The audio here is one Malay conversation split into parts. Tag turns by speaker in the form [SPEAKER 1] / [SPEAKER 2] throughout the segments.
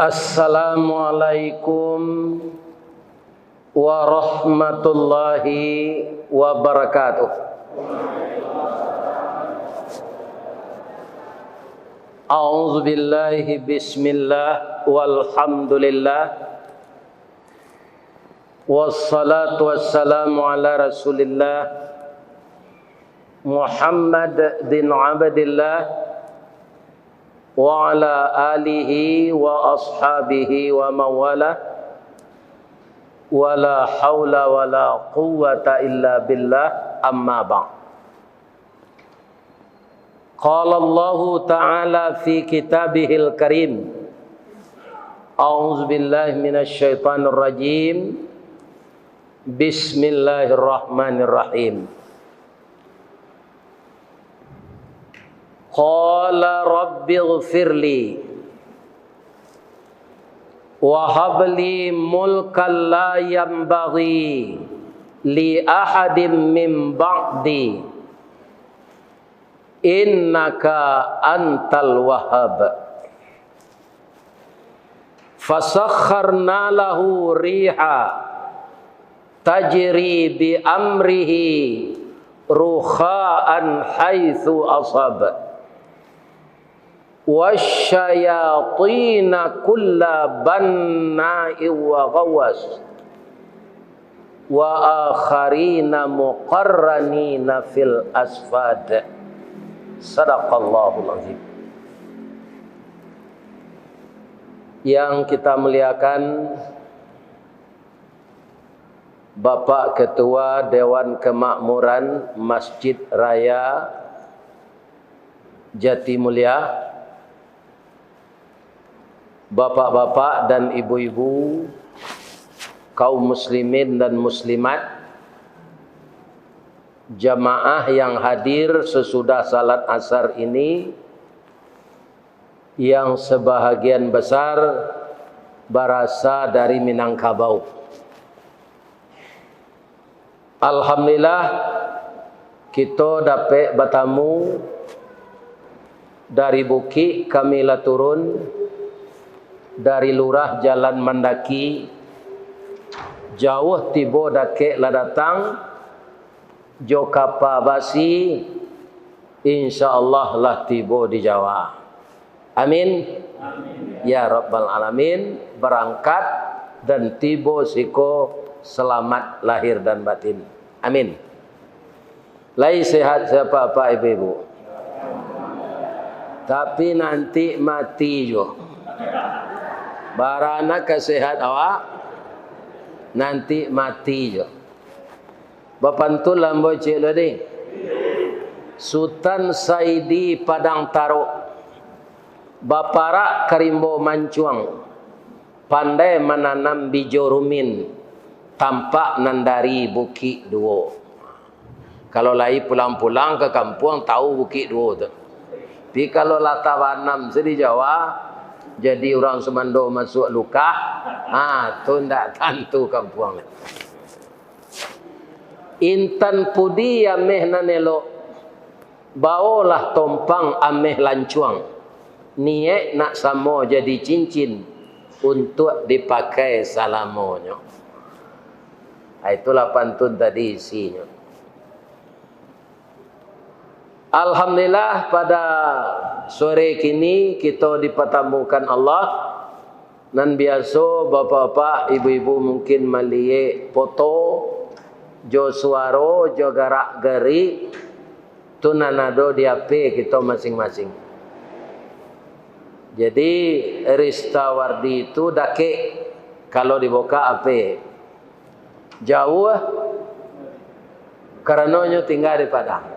[SPEAKER 1] Assalamualaikum warahmatullahi wabarakatuh. A'udzu billahi bismillah walhamdulillah wassalatu wassalamu ala rasulillah Muhammad bin Abdillah wa ala alihi wa ashabihi wa mawala wa la hawla wa la quwwata illa billah amma ba'd. Qala Allah ta'ala fi kitabihil karim, a'udzu billahi minasy syaithanir rajim, bismillahirrahmanirrahim. Qala rabbighfirli wa habli mulkan la yanbaghi li ahadin min ba'di innaka antal wahhab. Fasakharna lahu riha tajri bi amrihi rukha'an haitsu asab wasyayatina kulla banna'in wa ghawas wa akharina muqarranina fil asfad. Sadaqallahul azim. Yang kita muliakan Bapak Ketua Dewan Kemakmuran Masjid Raya Jatimulya, bapak-bapak dan ibu-ibu, kaum muslimin dan muslimat, jamaah yang hadir sesudah salat asar ini, yang sebahagian besar berasal dari Minangkabau. Alhamdulillah kita dapat bertamu dari Bukit Kamila turun, dari lurah Jalan Mandaki jauh tiba dake la datang Jokapa Basi, insyaallah lah tiba di Jawa. Amin. Amin ya rabbal alamin. Berangkat dan tiba siko selamat lahir dan batin. Amin. Lai sehat siapa apa ibu-ibu, tapi nanti mati jo. Barana kesehat awak nanti mati jo. Bapantul lambo cik ladi Sultan Saidi Padang Taro, Baparak Karimbo Mancuang, pandai menanam bijo rumin, tampak nandari Bukit Duo. Kalau lai pulang-pulang ke kampung tahu Bukit Duo tu. Tapi kalau latawanam di Jawa, jadi orang Semando masuk luka, tu ndak tentu kampung. Intan pudi ameh nanelo, bawalah tompang ameh lancuang, niat nak samo jadi cincin untuk dipakai salamonyo. Itulah pantun tadi isinya. Alhamdulillah pada sore kini kita dipertemukan Allah. Dan biasa bapak-bapak, ibu-ibu mungkin melihat foto, jo suaro, jo garak geri, tu nanado di HP kita masing-masing. Jadi Rista Wardi itu dake kalau dibuka HP jauh, karenanya tinggal di Padang.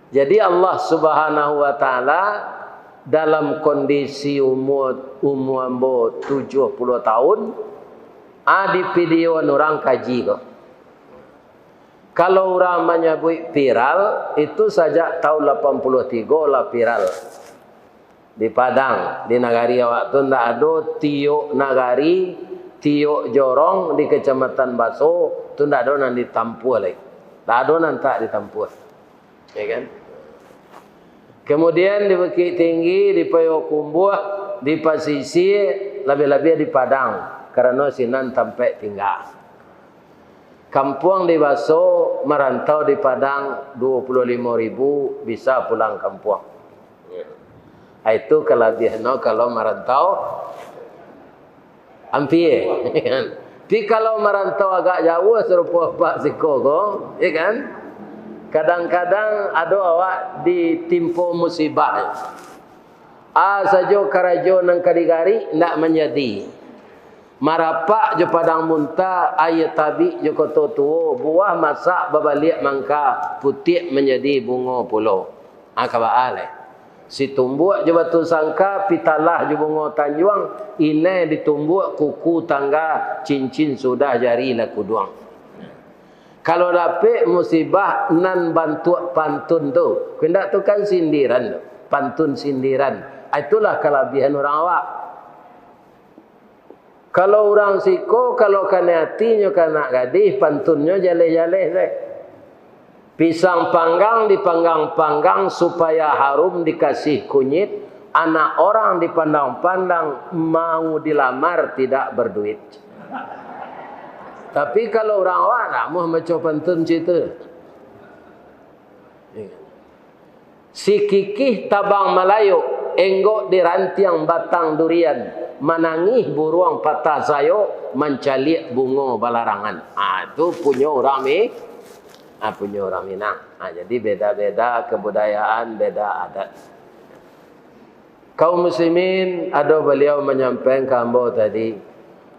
[SPEAKER 1] Jadi Allah Subhanahu wa taala dalam kondisi umur 70 tahun di video orang kaji kok. Kalau orang menyebut viral itu saja tahun 83 lah viral. Di Padang, di nagari awak tu ndak ada tiok nagari, tiok jorong di Kecamatan Baso tu ndak ada nan ditampu lagi. Tak ada nan tak ditampu. Ya kan? Kemudian di Bukit Tinggi, di Payakumbuh, di pesisir, lebih-lebih di Padang, karena sinan sampai tinggal. Kampung di Baso, merantau di Padang 25.000 bisa pulang kampung. Itu kelebihannya kalau merantau ampie. Tapi kalau merantau agak jauh serupa Pak Sikogo, ya kan? Kadang-kadang ada awak ditimpa musibah. Sajo karajo nang kadigari ndak menjadi. Marapak je padang munta ayat tabi je koto tuo buah masak babalik mangka putih menjadi bunga pulau. Kabaale. Si tumbuk je batu sangka pitalah je bunga tanjuang ine ditumbuk kuku tangga cincin sudah jari laku duang. Kalau dapat musibah nan bantu pantun tu, kendak tu kan sindiran, pantun sindiran. Itulah kelebihan orang awak. Kalau orang siko, kalau kena hatinya kena gadis, pantunnya jaleh-jaleh. Pisang panggang dipanggang-panggang supaya harum dikasih kunyit. Anak orang dipandang-pandang mau dilamar tidak berduit. Tapi kalau orang awak nak mau macam pantun cerita. Si kikih tabang Melayu, enggok di rantiang batang durian, menangih buruang patah sayo, mencalik bunga balarangan. Itu punya orang ni, punya orang Minang. Jadi beda-beda kebudayaan, beda adat. Kaum muslimin, ada beliau menyampaikan kambo tadi.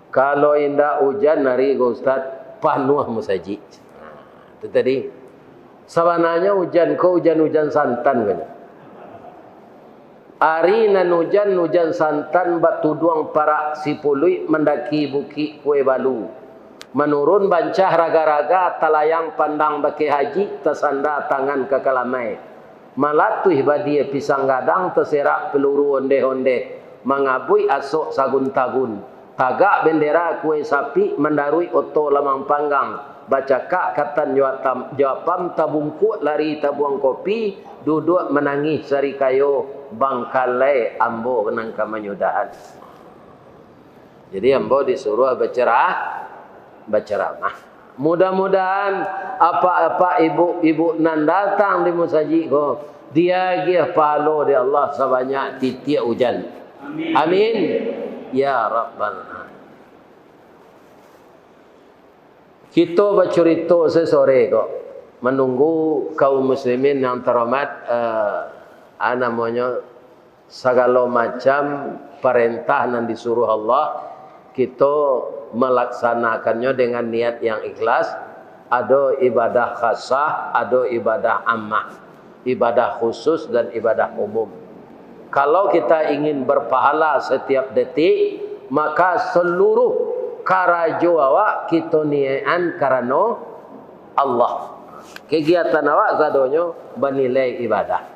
[SPEAKER 1] Kalau indah hujan hari Ustaz panuh musaji. Itu tadi. Sabananya hujan ko hujan santan kan. Ari nan hujan santan batu duang para sipului mendaki buki kue balu. Menurun bancah raga-raga talayang pandang baki haji tersanda tangan ke kalamai. Malatuh badia pisang gadang terserak peluru onde-onde. Mengabui asok sagun-tagun. Tagak bendera kue sapi mendarui oto lamang panggang. Baca kak katan jawapam tabungkuk lari tabuang kopi. Duduk menangis sari kayo bangkalai ambo nangka menyudahan. Jadi ambo disuruh berceramah. Mudah-mudahan apa-apa ibu nan datang di musaji ko dia gih palo di Allah sebanyak titik hujan. Amin. Ya Rabbal Alamin. Kita bercerita sesore kok menunggu kaum muslimin yang terhormat namanya segala macam perintah yang disuruh Allah kita melaksanakannya dengan niat yang ikhlas. Ada ibadah khasah, ada ibadah ammah, ibadah khusus dan ibadah umum. Kalau kita ingin berpahala setiap detik, maka seluruh karajo awak kita niatan karena Allah. Kegiatan awak sadonyo bernilai ibadah.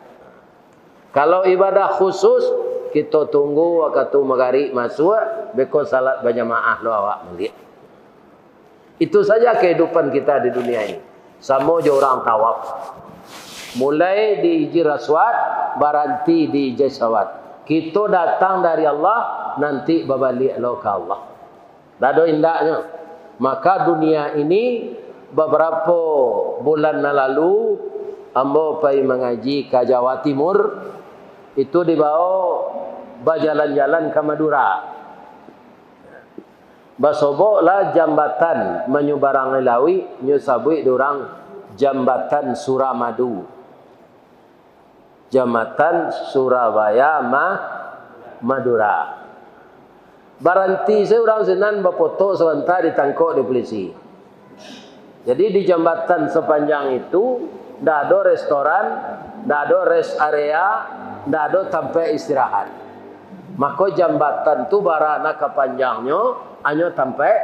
[SPEAKER 1] Kalau ibadah khusus, kita tunggu waktu magari masuk, beko salat berjamaah lo awak melihat. Itu saja kehidupan kita di dunia ini. Sama je orang tawaf. Mulai di Hijir Aswad, berhenti di Jasawat. Kita datang dari Allah, nanti berbalik lo ke Allah. Dado indahnya. Maka dunia ini beberapa bulan lalu, ambo pergi mengaji ke Jawa Timur. Itu dibawa berjalan-jalan ke Madura. Basoboklah jambatan menyubarang Lawi, nyusabui dorang jambatan Suramadu. Jambatan Surabaya Madura. Berhenti seorang senan berfoto sebentar ditangkap di polisi. Jadi di jambatan sepanjang itu tidak ada restoran, tidak ada rest area, tidak ada tempat istirahat. Maka jambatan tu barana kepanjangnya hanya tempat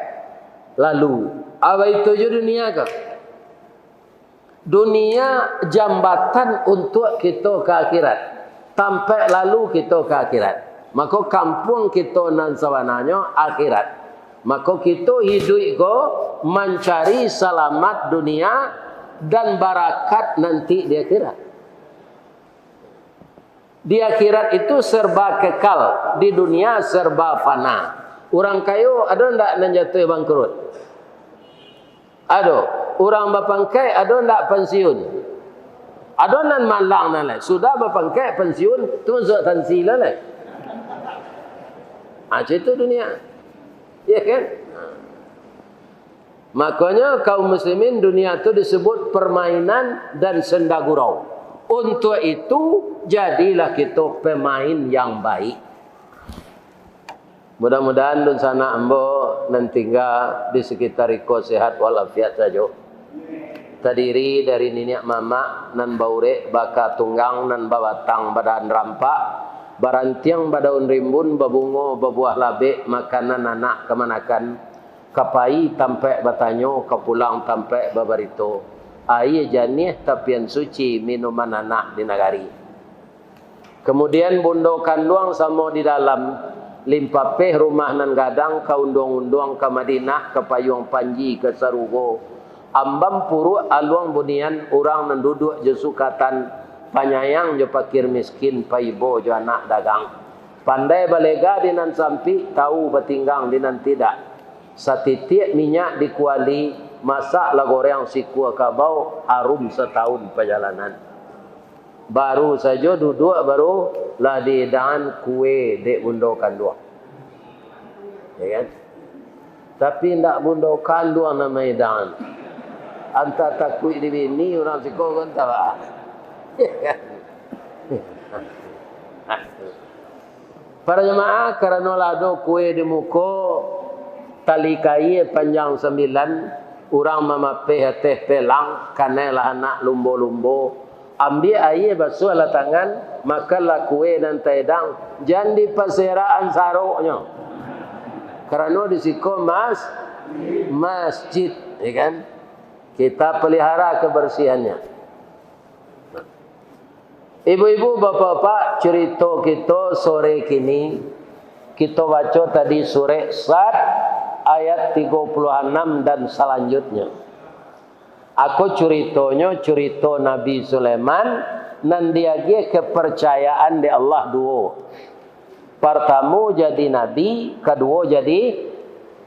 [SPEAKER 1] lalu. Apa itu je dunia ke? Dunia jambatan untuk kita ke akhirat. Sampai lalu kita ke akhirat. Maka kampung kita nan sawananya akhirat. Maka kita hidup ko mencari selamat dunia dan barakat nanti di akhirat. Di akhirat itu serba kekal, di dunia serba fana. Orang kayu ada ndak nan jatuh bangkrut? Ada. Orang bapangkai ada ndak pensiun? Ada nan malang nan lai. Sudah bapangkai pensiun, tu masuk tansi lah lai. Macam itu dunia. Ya kan? Makanya kaum muslimin dunia itu disebut permainan dan senda gurau. Untuk itu jadilah kita pemain yang baik. Mudah-mudahan dun sana ambo dan tinggal di sekitar iko sehat walafiat saja. Terdiri dari nenek mama nan baure baka tunggang nan babatang badan rampak barantiang badaun rimbun babungo babuah labe makanan anak kemanakan kapai tampe batanyo kapulang tampe babarito air janih tapian suci minuman anak di nagari. Kemudian bundokan luang samo di dalam limpapeh rumah nan gadang kaundong-undong ke Madinah ke payung panji ke Sarugo ambam puru aluang bunian orang nan duduk je sukatan panyayang je pakir miskin paibo je anak dagang pandai balega dinan sampi tahu batinggang dinan tidak satitik minyak dikuali masak lah goreng sikua kabau harum setahun perjalanan baru saja duduk baru lah didan kue dek bundokan dua ya kan tapi ndak bundokan dua nama edan anta takui di bini orang siko kan tahu para jemaah karena lado kue di muko tali kai panjang 9 orang mamapeh teh pelang kanelah anak lumbo-lumbo ambil air basuh lah tangan makanlah kue dan tedang jangan di perseraan saroknya karena di siko masjid ya kan kita pelihara kebersihannya. Ibu-ibu, bapak-bapak, cerita kita sore kini kita baca tadi surah Sad ayat 36 dan selanjutnya. Aku ceritanya cerita Nabi Sulaiman nan dia kepercayaan di Allah dua. Pertama jadi nabi, kedua jadi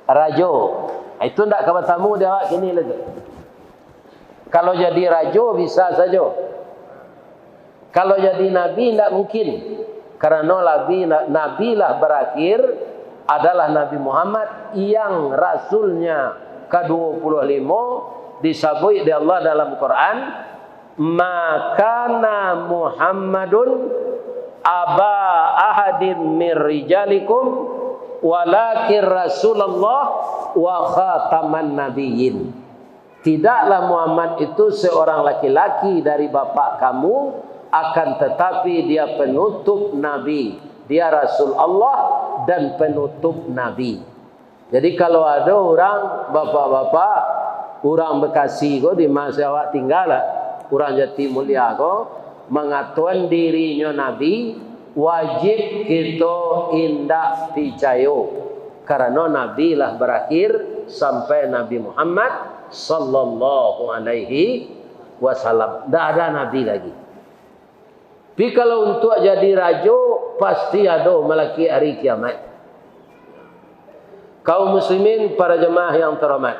[SPEAKER 1] raja. Itu ndak katamu dia kini lagi. Kalau jadi raja bisa saja. Kalau jadi nabi tidak mungkin. Karena nabi lah berakhir adalah Nabi Muhammad yang rasulnya ke-25 disebut di Allah dalam Quran. Makana Muhammadun aba ahadin min rijalikum walakin Rasulullah wa khataman nabiyyin. Tidaklah Muhammad itu seorang laki-laki dari bapak kamu, akan tetapi dia penutup Nabi. Dia Rasul Allah dan penutup Nabi. Jadi kalau ada orang, bapak-bapak, orang Bekasi ko di masa awak tinggal lah, orang Jati Mulia ko, mengatakan dirinya Nabi, wajib kita indak percaya. Karena Nabi lah berakhir sampai Nabi Muhammad sallallahu alaihi wasallam. Tak ada nabi lagi. Tapi kalau untuk jadi raja pasti ada melaki hari kiamat. Kaum muslimin para jemaah yang terhormat,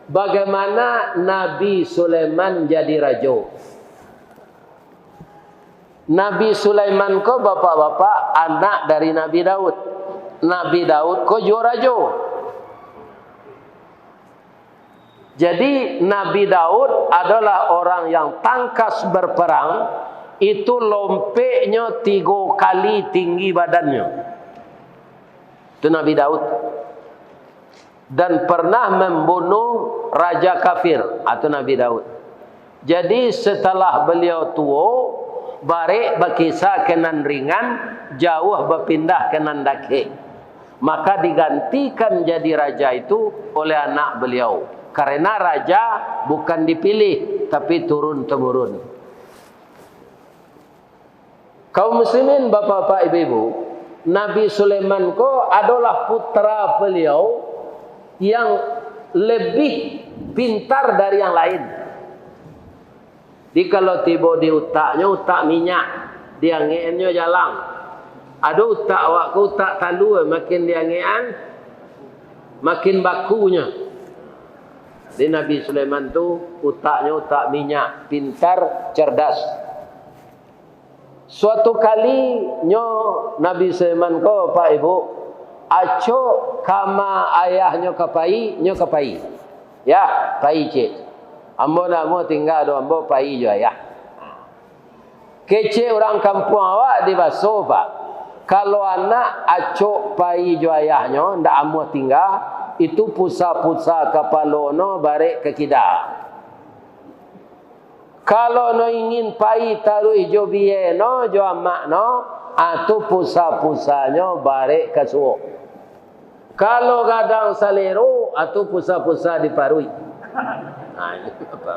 [SPEAKER 1] bagaimana Nabi Sulaiman jadi raja? Nabi Sulaiman ko bapak-bapak anak dari Nabi Daud. Nabi Daud ko jo raja. Jadi Nabi Daud adalah orang yang tangkas berperang, itu lompeknya 3 kali tinggi badannya. Itu Nabi Daud. Dan pernah membunuh raja kafir, itu Nabi Daud. Jadi setelah beliau tua, barik berkisah kenan ringan, jauh berpindah kenan dake. Maka digantikan jadi raja itu oleh anak beliau. Karena raja bukan dipilih, tapi turun-temurun. Kaum muslimin, bapak-bapak, ibu-ibu, Nabi Sulaiman ko adalah putra beliau yang lebih pintar dari yang lain. Jadi kalau tiba di otaknya, otak minyak, dia ngeannya jalan. Ada utak waktu utak talu makin dia ngean makin bakunya. Di Nabi Sulaiman tu utaknya utak minyak, pintar, cerdas. Suatu kali nyo Nabi Sulaiman ko Pak Ibu aco kama ayahnya kapai nyo kapai. Ya, pai cik. Ambo nak mau tinggal do ambo pai jo ayah. Kece orang kampung awak di Baso Pak. Kalau anak acok pai jo ayahnya ndak amo tinggal itu pusa-pusa kapalono barek ke kida. Kalau no ingin pai taruh jo biye no jo amak no atu pusa-pusanya barek ke suo. Kalau gadang salero atu pusa-pusa diparui. Nah, ini apa?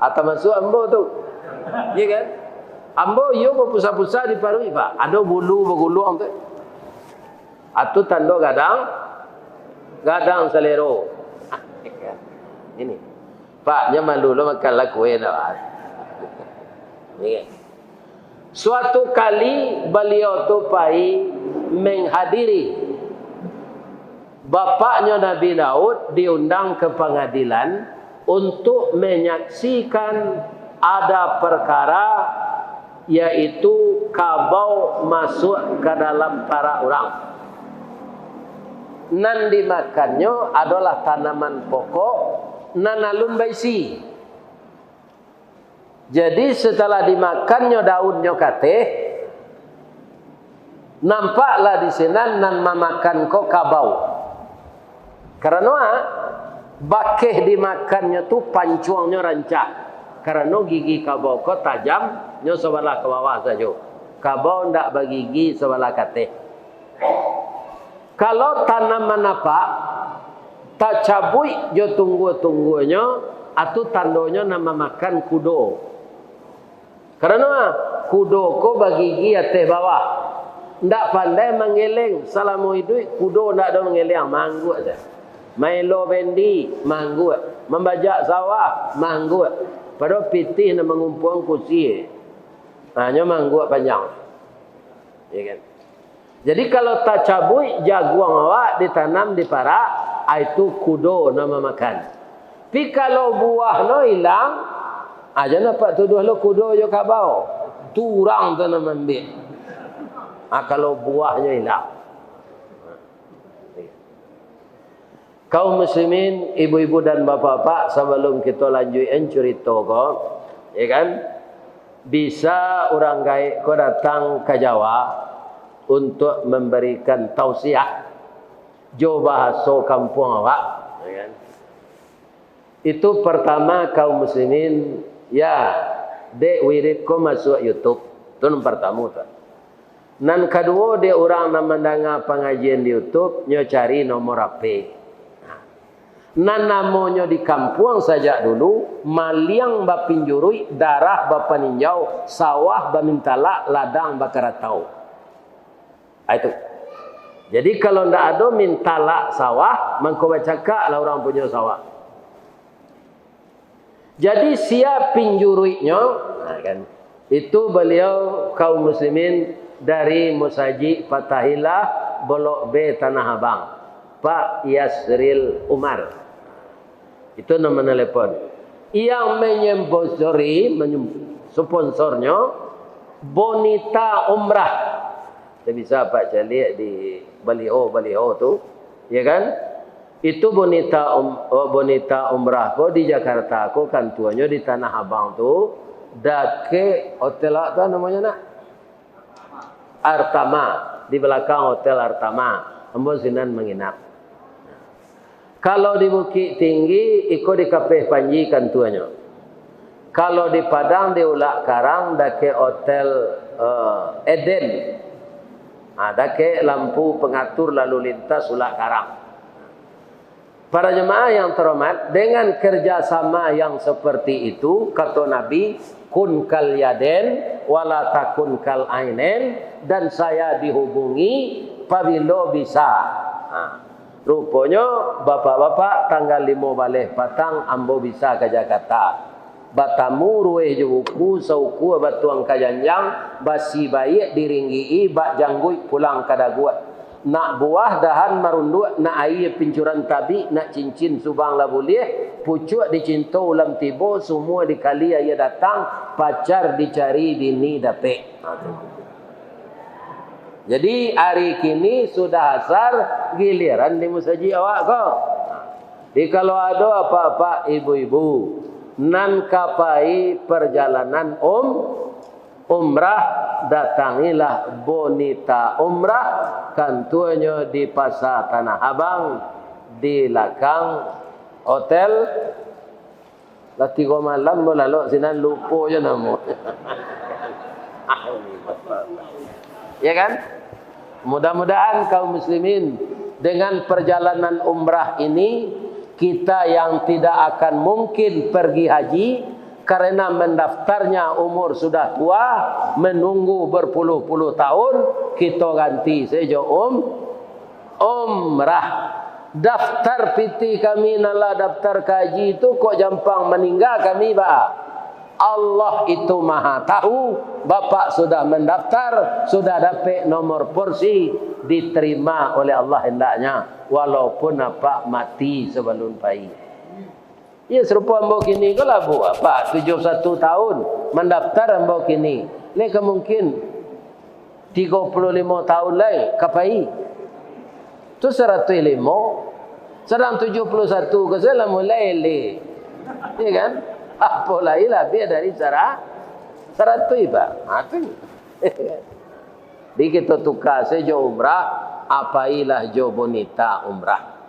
[SPEAKER 1] Atau masuk ambo tu. Ya kan? Ambo yo pusa-pusa diparui Pak. Ada bulu bergulung tu. Atu tando gadang salero. Ini. Pak, nya malu lo makan lah kue dah. Ini. Suatu kali beliau tu pai menghadiri bapaknya Nabi Daud diundang ke pengadilan untuk menyaksikan ada perkara yaitu kabau masuk ke dalam para orang. Nan dimakannya adalah tanaman pokok nan alun baisi. Jadi setelah dimakannya daunnya kateh, nampaklah di sana nan memakan kok kabau. Karena bakeh dimakannya tu pancuangnya rancak. Karena gigi kabau kok tajam, nyo sebelah ke bawah saja. Kabau ndak bergigi sebelah kateh. Kalau tanaman apa tak cabui jo tunggu-tunggunya atau tandonya nama makan kudo. Karena kudo ko bergigi ateh bawah. Ndak pandai mengeleng. Salamu itu kudo ndak ada mengeleng, manggu aja. Mailo bendi, manggu. Membajak sawah, manggu. Pada pitih na mengumpul kursi. Hanya manggu panjang. Ya kan? Jadi kalau tak cabui jaguang awak ditanam di parak, itu kudo nama makan. Tapi kalau buah no hilang, aja nampak tuduh lo kudo jo kabau. Turang tu nama ambil. Kalau buahnya hilang. Kaum muslimin, ibu-ibu dan bapak-bapak, sebelum kita lanjutin cerita ko, ya kan? Bisa orang gaib ko datang ke Jawa untuk memberikan tausiah jo bahasa kampung awak, ya kan? Itu pertama kaum muslimin, ya, dek wirid ko masuk YouTube. Itu yang pertama tu. Nan kedua dia orang nak mendengar pengajian di YouTube, nyo cari nomor HP. Nan namanya di kampung saja dulu, maliang bapinjurui, darah bapaninjau, sawah bamintala, ladang bakaratau. Itu. Jadi kalau ndak ada mintala sawah, mangko bacaka lah orang punya sawah. Jadi siap pinjuruinya, kan? Itu beliau kaum muslimin dari Musaji Fatahillah Blok B Tanah Abang, Pak Yasril Umar. Itu nama telepon. Yang menyembosori, sponsornya Bonita Umrah. Saya bisa Pak cari di baliho tu, ya kan? Itu Bonita Umrah ko di Jakarta ko kan tuanya di Tanah Abang tu, dake hotel apa namanya nak? Artama, di belakang hotel Artama. Ambo sinan menginap. Kalau di Bukit Tinggi ikut di Kapeh Panji kan tuanya. Kalau di Padang di Ulak Karang dake hotel Eden. Dake lampu pengatur lalu lintas Ulak Karang. Para jemaah yang terhormat, dengan kerjasama yang seperti itu, kata Nabi, kun kal yaden wala takun kal ainen, dan saya dihubungi pabilo bisa. Rupanya bapak-bapak tanggal 5 balik patang ambo bisa ke Jakarta. batamu rueh juku sauku batuang kajanjang basi baik diringgi bak janggui pulang kadaguat nak buah dahan marunduk nak air pincuran tabi nak cincin subang lah boleh pucuk dicinta ulam tibo semua dikali ayah datang pacar dicari bini dapet. Jadi hari kini sudah asar giliran di musaji awak kau. Jadi kalau ada apa-apa ibu-ibu nan kapai perjalanan umrah datangilah Bonita Umrah kantornya di Pasar Tanah Abang di belakang hotel lah 3 malam lalu sinan lupa je nama. Ya kan? Mudah-mudahan kaum muslimin dengan perjalanan umrah ini kita yang tidak akan mungkin pergi haji karena mendaftarnya umur sudah tua, menunggu berpuluh-puluh tahun, kita ganti saja umrah. Daftar piti kami nala daftar kaji itu kok jampang meninggal kami ba. Allah itu maha tahu. Bapak sudah mendaftar, sudah dapat nomor porsi, diterima oleh Allah hendaknya, walaupun apa mati sebelum pai. Ya serupa ambau kini kalau abu apa 71 tahun mendaftar ambau kini. Leka mungkin 35 tahun lagi kapai. Tu 105 sedang 71 ke saya mulai le. Ya kan? Apa lagi lebih dari 100 iba. Tu. Di kita tukar saja umrah, apailah jo Bonita Umrah.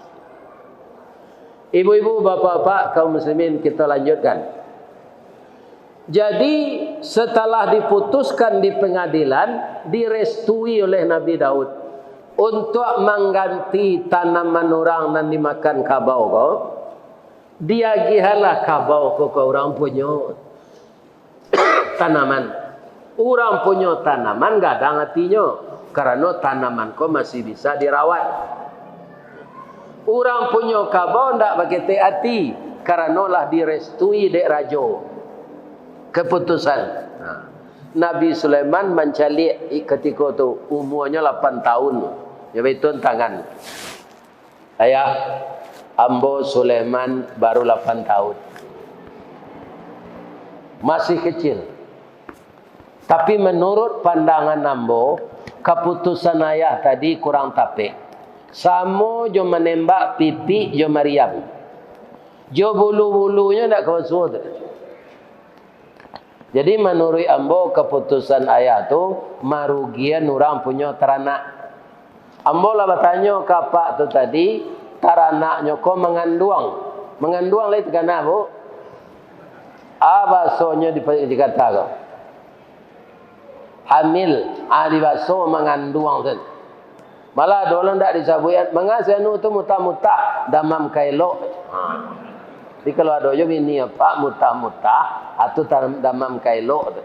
[SPEAKER 1] Ibu-ibu, bapak-bapak, kaum muslimin, kita lanjutkan. Jadi setelah diputuskan di pengadilan, direstui oleh Nabi Daud untuk mengganti tanaman orang dan dimakan kabau kau. Dia gihalah kabau kau orang punya tanaman. Orang punya tanaman gak ada hatinya karena tanaman kau masih bisa dirawat. Orang punya kabau ndak pakai hati karena lah direstui dek rajo. Keputusan. Nabi Sulaiman mencalik ketika itu umurnya 8 tahun. Dia betun tangan. Ayah, ambo Sulaiman baru 8 tahun. Masih kecil. Tapi menurut pandangan ambo, keputusan ayah tadi kurang tepat. Samo jo menembak pipi jo Maryam. Jo bulu-bulunya nak kewasuh. Jadi menurut ambo keputusan ayah tu marugian orang punya teranak. Ambo lah bertanya kapak tu tadi teranaknya kau mengandung. Mengandung lah itu kenapa bu? Apa soalnya dikata kau? Hamil. Di baso mengandung tu. Malah dolan tak disabuyan mengasanu tu muta-muta damam kailo. Jadi kalau ada je ini apa muta-muta atau damam kailo tu.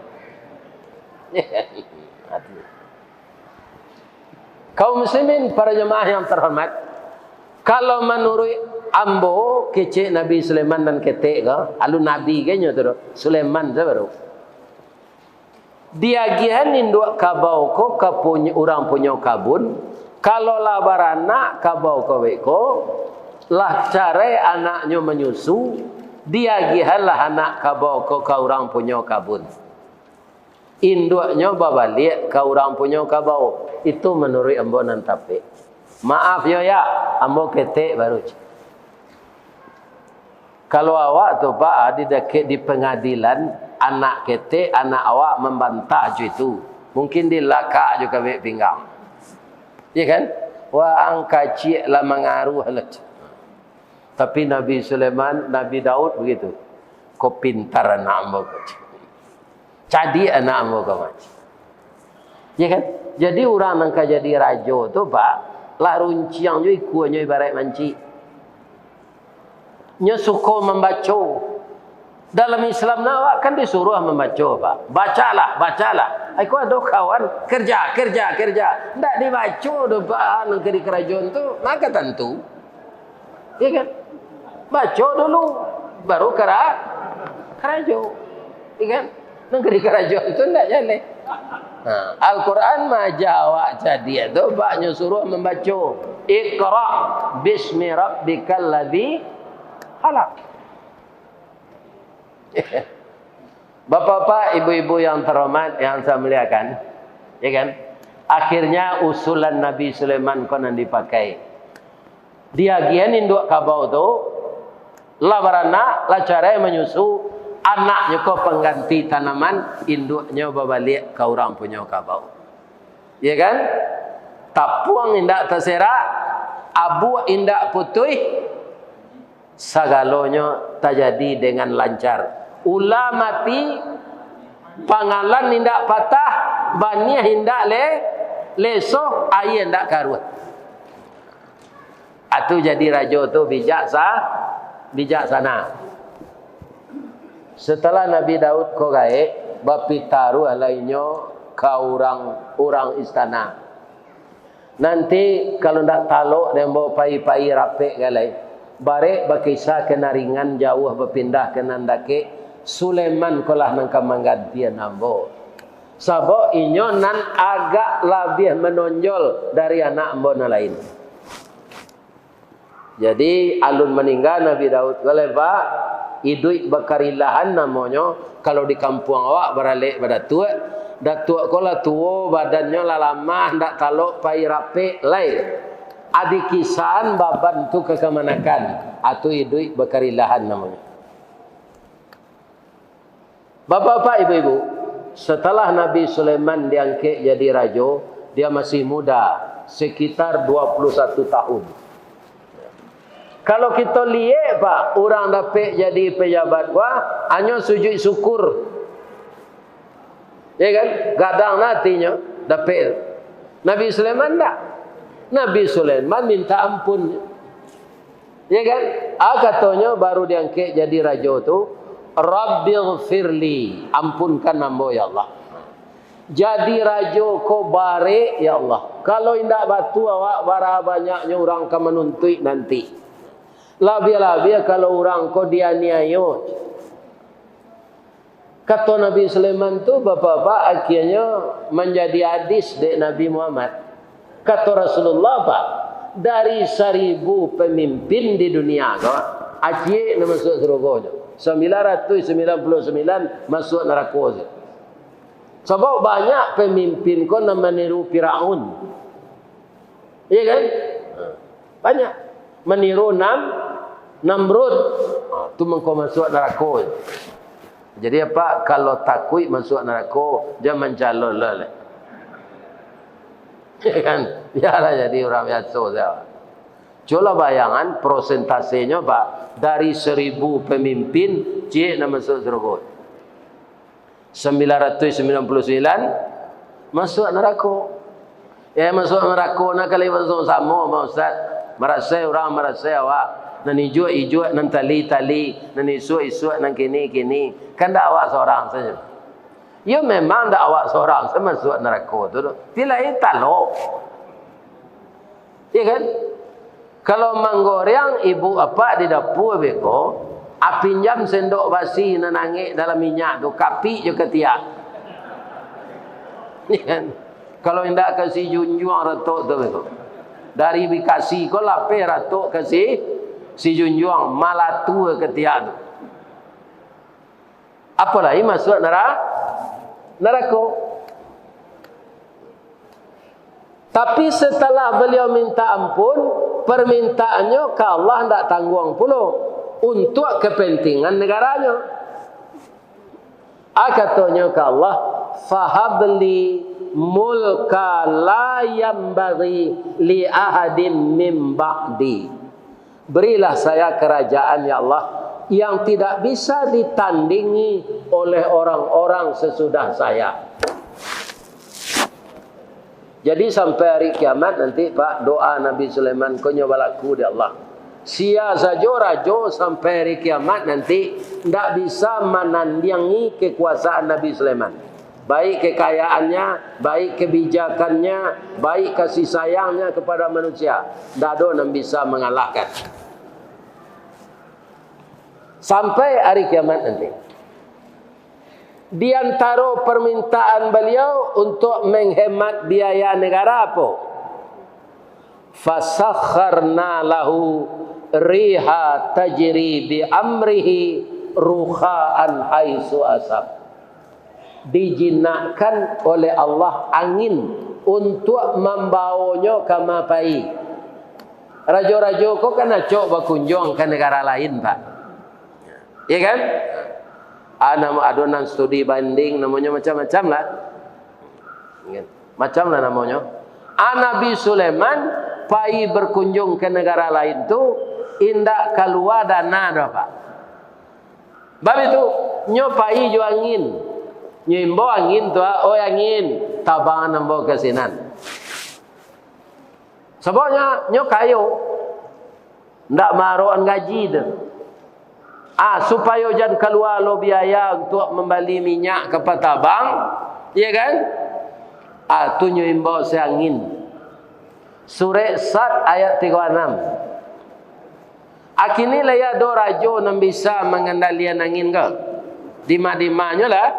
[SPEAKER 1] Kaum muslimin para jemaah yang terhormat, kalau menurut ambo kecik Nabi Sulaiman dan ketek ke, alu Nabi kayaknya tu Sulaiman tu baru. Dia gihan induk kabau ko kapunya orang punya kabun. Kalau lah beranak kabau kaweko lah cara anaknya menyusu, dia gihalah anak kabau ko orang punya kabun. Induknya babalik ke orang punya kabau. Itu menurut ambo nan tapi. Maaf yo ya, ambo ketek baru. Kalau awak tu pak di pengadilan anak ketek anak awak membantah itu. Mungkin dilakak juga bek pinggang. Ya kan? Wah angka cik lah mengaruh lah. Tapi Nabi Sulaiman, Nabi Daud begitu. Kau pintar anak ambo kau. Jadi anak ambo kau macam. Ya kan? Jadi orang yang jadi raja tu pak, lah runciang je ikunya ibarat manci. Nya suka membaca. Dalam Islam nawak kan disuruh membaca pak. Bacalah. Aku ada kawan kerja. Tak dibaca doa nang di kerajaan tu, maka tentu. Ya kan? Baca dulu baru kerajo. Ikan negeri kerajo itu enggak jalan. Nah, Al-Quran mah Jawa jadi itu baknya suruh membaca Iqra bismi rabbikal ladzi khalaq. Bapak-bapak, ibu-ibu yang terhormat yang saya muliakan, ya kan? Akhirnya usulan Nabi Sulaiman konon dipakai. Dia gian induk kabau tu, labarana, lacarai menyusu, anaknya kau pengganti tanaman, induknya babalik ke orang punya kabau. Ya kan? Tapuang indak terserak, abu indak putih, segalonya terjadi dengan lancar. Ula mati, pangalan indak patah, baniah indak lesoh, air indak karuat. Itu jadi raja tu bijaksana. Setelah Nabi Daud ko gaib, bapitaru lainnya ke orang istana. Nanti kalau ndak taluk dan bawa pai-pai rapik galai, barek berkisah kena ringan jauh berpindah ke nandake, Sulaiman kolah nangka menggantian ambo. Sabok inyo nan agak lebih menonjol dari anak ambo lain. Jadi alun meninggal Nabi Daud kalau pak idui bakarilahan namanya. Kalau di kampung awak beralik pada tua, datuk kola tua badannya lalama ndak taluk pai rapi lain. Adi kisan baban tu kekemanakan atau idui bakarilahan namanya. Bapak-bapak, ibu-ibu, setelah Nabi Sulaiman diangkat jadi raja, dia masih muda, sekitar 21 tahun. Kalau kita lihat pak, orang dapat jadi pejabat wah, hanya sujud syukur. Ya kan? Gadang nantinya dapat. Nabi Sulaiman tak. Nabi Sulaiman minta ampun. Ya kan? Katanya baru diangkat jadi raja tu, Rabbighfirli, ampunkan ambo ya Allah. Jadi raja ko bare ya Allah. Kalau indak batu awak bara banyaknya orang akan menuntut nanti. Lebih-lebih kalau orang ko dianiaya. Kata Nabi Sulaiman tu bapak-bapak akhirnya menjadi hadis dari Nabi Muhammad. Kata Rasulullah pak, dari 1000 pemimpin di dunia ko, akhirnya masuk surga. 999 masuk neraka. Sebab banyak pemimpin ko nama meniru Firaun. Iya kan? Banyak meniru Namrud. Itu mengko masuk neraka. Jadi apa? Kalau takut masuk neraka, jangan calon lah. Ya kan? Biarlah jadi orang biasa saja. Coba bayangan prosentasenya pak, dari 1000 pemimpin cik nama masuk surga. 999 masuk neraka. Ya masuk neraka nak kali masuk sama Pak Ustaz. Merasa orang merasa awak nan ijo nan tali nan isu nan kini kan dak awak seorang saja. Ya memang dak awak seorang saya masuk neraka tu. Tilai talok. Ya kan? Kalau menggoreng ibu apa di dapur beko, pinjam sendok basi nanangik dalam minyak tu, kapi je ketiak. Ni kan? Kalau hendak kasih junjung ratok tu beko. Dari bikasi ko lape ratok kasih si junjung malatu ketiak tu. Apa lagi masuk neraka? Tapi setelah beliau minta ampun, permintaannya ke Allah tidak tanggung pula untuk kepentingan negaranya. Katanya ke Allah, fahabli mulka la yambaghi li ahadin min ba'di. Berilah saya kerajaan ya Allah yang tidak bisa ditandingi oleh orang-orang sesudah saya. Jadi sampai hari kiamat nanti pak, doa Nabi Sulaiman ko nyoba laku di Allah. Sia saja raja sampai hari kiamat nanti tidak bisa menandingi kekuasaan Nabi Sulaiman. Baik kekayaannya, baik kebijakannya, baik kasih sayangnya kepada manusia. Tidak ada yang bisa mengalahkan. Sampai hari kiamat nanti. Di antara permintaan beliau untuk menghemat biaya negara apa? Fasakharna lahu riha tajri bi amrihi ruhaan haitsu asab. Dijinakkan oleh Allah angin untuk membawanya ke mapai. Raja-raja kau kan acok berkunjung ke negara lain, Pak. Ya kan? Ada adonan studi banding, namanya macam-macam lah. Macam lah namanya. Nabi Sulaiman pai berkunjung ke negara lain tu indak keluar dana dah, Pak. Bab itu nyopai jo angin. Nyimbo angin tu, angin tabang nambo kesinan. Sebabnya nyokayo ndak maroan gaji tu. Supaya jangan keluar lo biaya untuk membeli minyak ke Patabang, ya kan? Tu nyimbo seangin. Surah Sad ayat 36. Akini laya do rajo yang bisa mengendalikan angin ke? Dima-dimanya lah.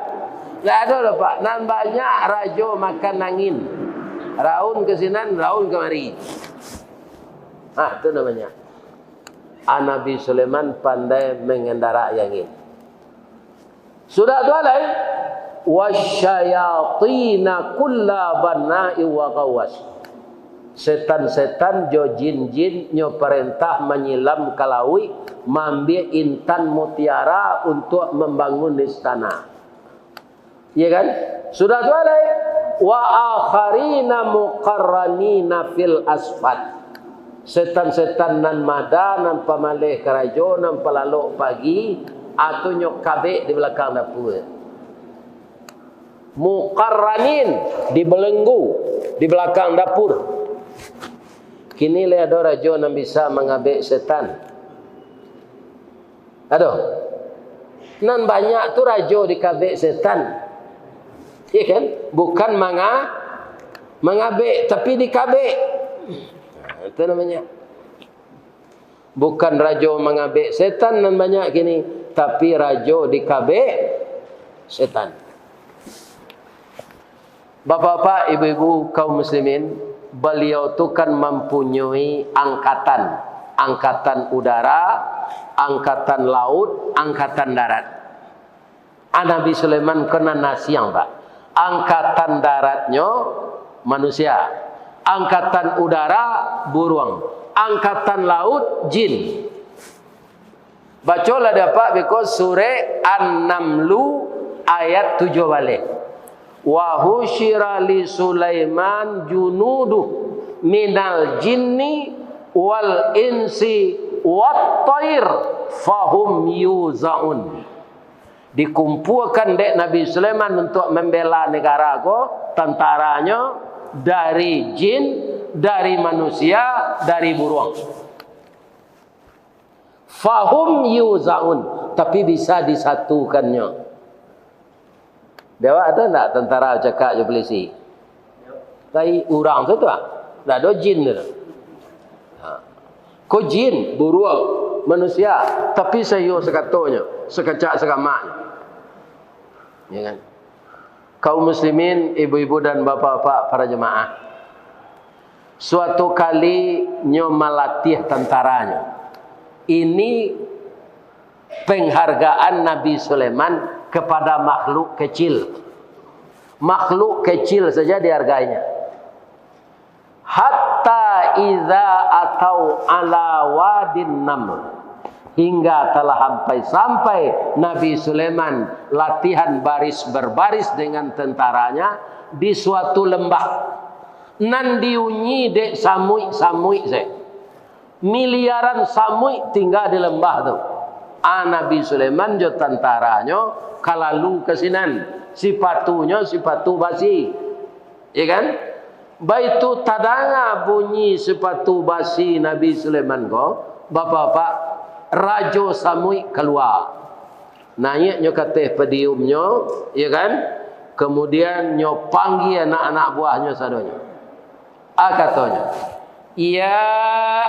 [SPEAKER 1] Tak ada lah, Pak. Nan banyak rajo makan angin. Raun ke sinan, raun kemari. Itu namanya. Nabi Sulaiman pandai mengendarai angin. Sudah tu alai. Wasyayatina kulla banna'i wa gawas. Setan-setan jo jin-jin nyo perintah menyilam kalaui mambil intan mutiara untuk membangun istana. Ya kan? Sudah tu alai. Wa akharina muqarranina fil asfad. Setan-setan nan mada nan pamalih kerajo nan pelalok pagi atau nyok kabek di belakang dapur. Muqarranin dibelenggu di belakang dapur. Kini le ada rajo nan bisa mengabek setan. Aduh. Nan banyak tu rajo dikabek setan. Ya kan? Bukan mengabek tapi dikabek. Itu namanya. Bukan rajo mengabek setan dan banyak gini, tapi rajo dikabek setan. Bapak-bapak, ibu-ibu kaum muslimin, beliau tu kan mempunyai angkatan udara, angkatan laut, angkatan darat. Nabi Sulaiman kena nasiang, Pak. Angkatan daratnya manusia, angkatan udara burung, angkatan laut jin. Bacalah dapat because surah An-Namlu ayat 7 balik. Wa husyira li Sulaiman junuduh minal jinni wal insi wat thair fahum yuzaun. Dikumpulkan dek Nabi Sulaiman untuk membela negara ko, tentaranya dari jin, dari manusia, dari burung. Fahum yuzaun, tapi bisa disatukannya. Dewa ada tak tentara cakap je polisi? Tapi orang tu tak ada jin tu. Kau jin, burung, manusia, tapi saya sekatonya, sekecak sekamaknya. Ya kan? Kaum muslimin, ibu-ibu dan bapa-bapa para jemaah. Suatu kali nyo melatih tentaranya. Ini penghargaan Nabi Sulaiman kepada makhluk kecil. Makhluk kecil saja dihargainya. Hatta iza atau ala wadin naml. Hingga telah sampai Nabi Sulaiman latihan baris berbaris dengan tentaranya di suatu lembah. Nan diunyi dek samui saya. Miliaran samui tinggal di lembah tu. Nabi Sulaiman jo tentaranya kalalu kesinan. Sipatunya sipatu basi. Ya kan? Baitu tadanga bunyi sepatu basi Nabi Sulaiman ko. Bapak-bapak, rajo samui keluar. Naiknya kateh pediumnya, ya kan? Kemudian nyo panggil anak-anak buahnya sadonya. Katanya, ya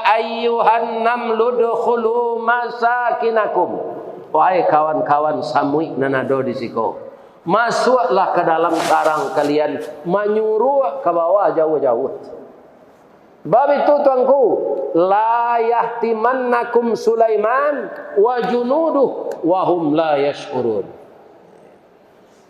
[SPEAKER 1] ayyuhan namlu dukhulu masakinakum. Wahai kawan-kawan samui nanado di siko. Masuklah ke dalam sarang kalian, menyuruh ke bawah jauh-jauh. Sebab itu tuanku, la yahtimannakum Sulaiman wa junuduh wa hum la yash'urun.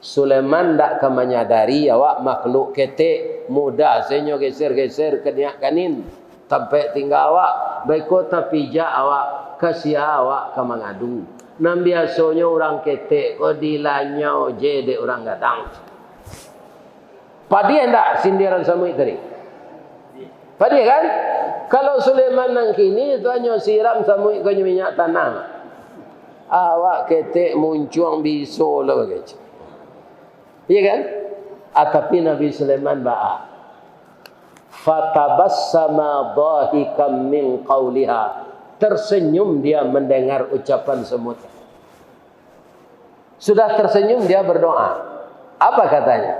[SPEAKER 1] Sulaiman tak akan menyadari awak makhluk ketek mudah senyo geser-geser keniak kanin sampai tinggal awak baiko tapijak awak kasia awak ke mengadu. Nam biasanya orang ketek ko dilanyau je de orang gadang. Padi hendak sindiran samui tadi. Padi kan? Kalau Sulaiman nang kini tu hanya siram samui ko minyak tanah. Awak ketek muncuang biso lah begitu. Iya kan? Tapi Nabi Sulaiman ba'a. Fatabassama dhahikam min qawliha. Tersenyum dia mendengar ucapan semut. Sudah tersenyum dia berdoa. Apa katanya?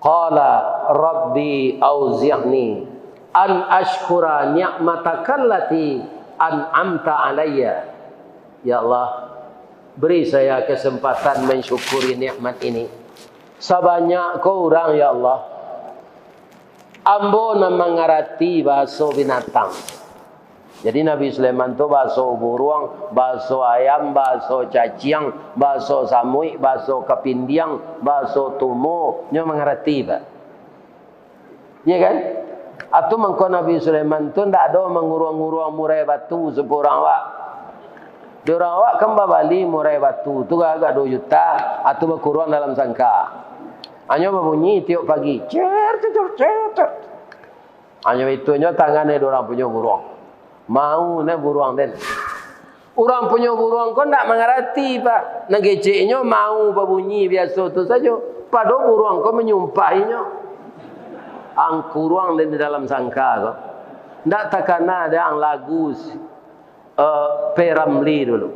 [SPEAKER 1] Qala Rabbi auzi'ni an ashkura ni'matakallati an'amta alayya. Ya Allah, beri saya kesempatan mensyukuri nikmat ini. Sebanyak kau orang ya Allah. Ambo na mengerti bahasa binatang. Jadi Nabi Sulaiman tu bahasa burung, bahasa ayam, bahasa cacing, bahasa samui, bahasa kepindiang, bahasa tumo, nyo mengerti ba. Ya kan? Atau mengko Nabi Sulaiman tu ndak ada mengurung-urung murai batu sepurang wak. Diorang awak kan babali murai batu tu agak 2 juta atau berkurang dalam sangka. Hanya berbunyi tiap pagi. Cer. Hanya itunya tangannya diorang punya burung. Mau na burung den. Orang punya burung kau tak mengerti pak. Ngeceknya mau berbunyi biasa tu saja. Padahal burung kau menyumpahinya. Angkurang di dalam sangka kau. Tak takana ada yang lagu Peramli dulu.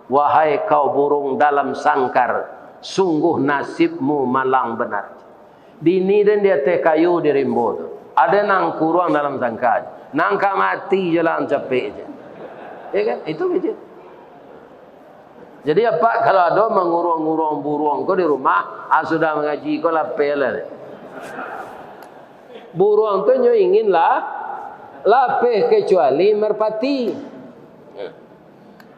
[SPEAKER 1] Wahai kau burung dalam sangkar, sungguh nasibmu malang benar. Dini dan dia teh kayu di rimbo tu. Ada nang kurang dalam sangkar. Nangka mati jalan capek je. Ya kan? Itu begitu. Jadi apa kalau ada mengurung-urung burung kau di rumah, sudah mengaji kau lapel. Burung tu nyo inginlah lapeh kecuali merpati.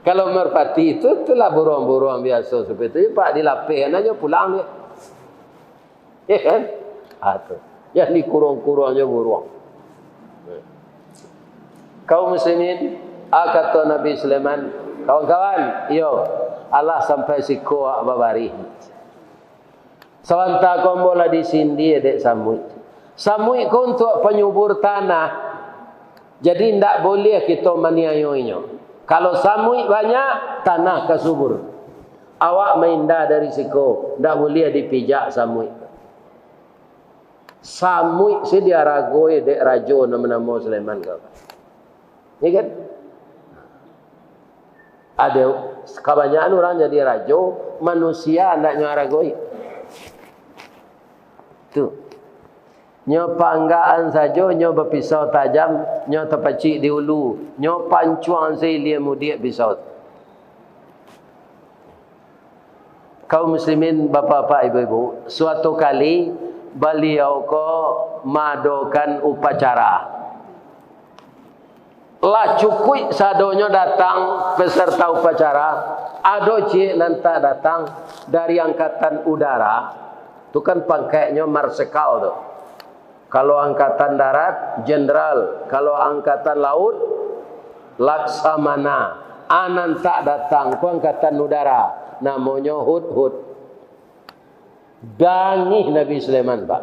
[SPEAKER 1] Kalau merpati itu itulah burung-burung biasa seperti itu. Pak dilapehkan aja pulang dia. Ya kan? Tu. Yang dikurung-kurungnya burung. Kaum muslimin, kata Nabi Sulaiman, kawan-kawan, yo, Allah sampai siko babari. Sawanta kau bola di sini dek samui. Samui kau untuk penyubur tanah. Jadi tidak boleh kita maniayoinya. Kalau samui banyak, tanah kesubur. Awak maindah dari siko, tidak boleh dipijak samui. Samui sedia ragoi dek rajo nama-nama Sulaiman kau. Ya kan? Ada kebanyakan orang jadi rajo, manusia tidak nyaragoi. Tu. Nyo panggaan saja, nyo berpisau tajam, nyo terpacik di hulu, nyo pancuang selia mudik pisau. Kaum muslimin, bapa-bapa, ibu-ibu, suatu kali beliau ko madokan upacara. Lah cukui sadonyo datang peserta upacara, ado cik nanta datang dari angkatan udara, tu kan pangkainya marsikal tu. Kalau angkatan darat, jenderal. Kalau angkatan laut, laksamana. Anan tak datang, ku angkatan udara. Namanya Hudhud. Dangih Nabi Sulaiman, Pak.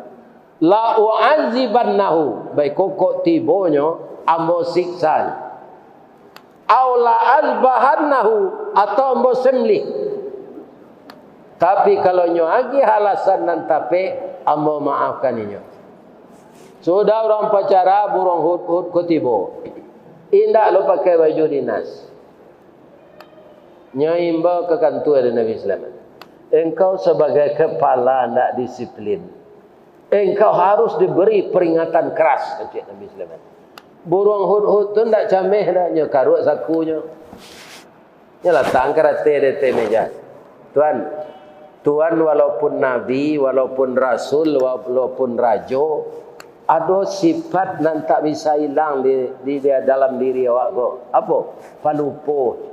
[SPEAKER 1] La u'azibannahu. Baik kokok tibonyo, ambo siksan. Au la azbahannahu. Atau ambo semlih. Tapi kalau nyo agi halasan nan tape, ambo maafkan inyo. Sudah orang pacara burung hud-hud kutibo. Indak lo pakai baju dinas. Nyaimba ke kantor Nabi Sulaiman. Engkau sebagai kepala tidak disiplin. Engkau harus diberi peringatan keras, kata Nabi Sulaiman. Burung hud-hud tu tidak cameh dah, nya karut sakunya. Nya letak karate de meja. Tuan, Tuhan walaupun nabi, walaupun rasul, walaupun rajo, ada sifat yang tak bisa hilang di dalam diri awak ko. Apa? Palupo.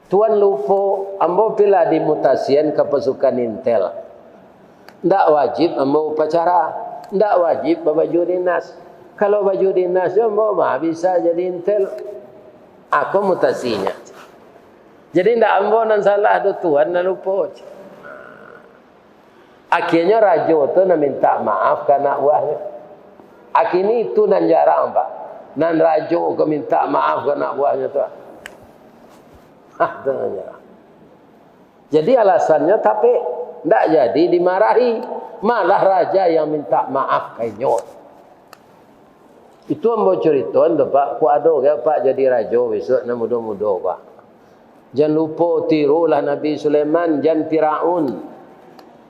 [SPEAKER 1] Tuan lupo, ambo bila dimutasian ke pasukan intel. Ndak wajib ambo upacara, ndak wajib baju dinas. Kalau baju dinas ambo mah bisa jadi intel. Aku mutasinya. Jadi ndak ambo nan salah do tuan nan lupo. Akhirnya rajo tu nak minta maaf ke anak buahnya. Akhirnya itu nan jarang pak. Nan rajo ke minta maaf ke anak buahnya tu. Jadi alasannya tapi tidak jadi dimarahi, malah raja yang minta maaf kayaknya. Itu ambo cerita ndo pak, ku ado ke pak jadi raja besok na muda-muda pak. Jangan lupa tirulah Nabi Sulaiman, jangan Firaun.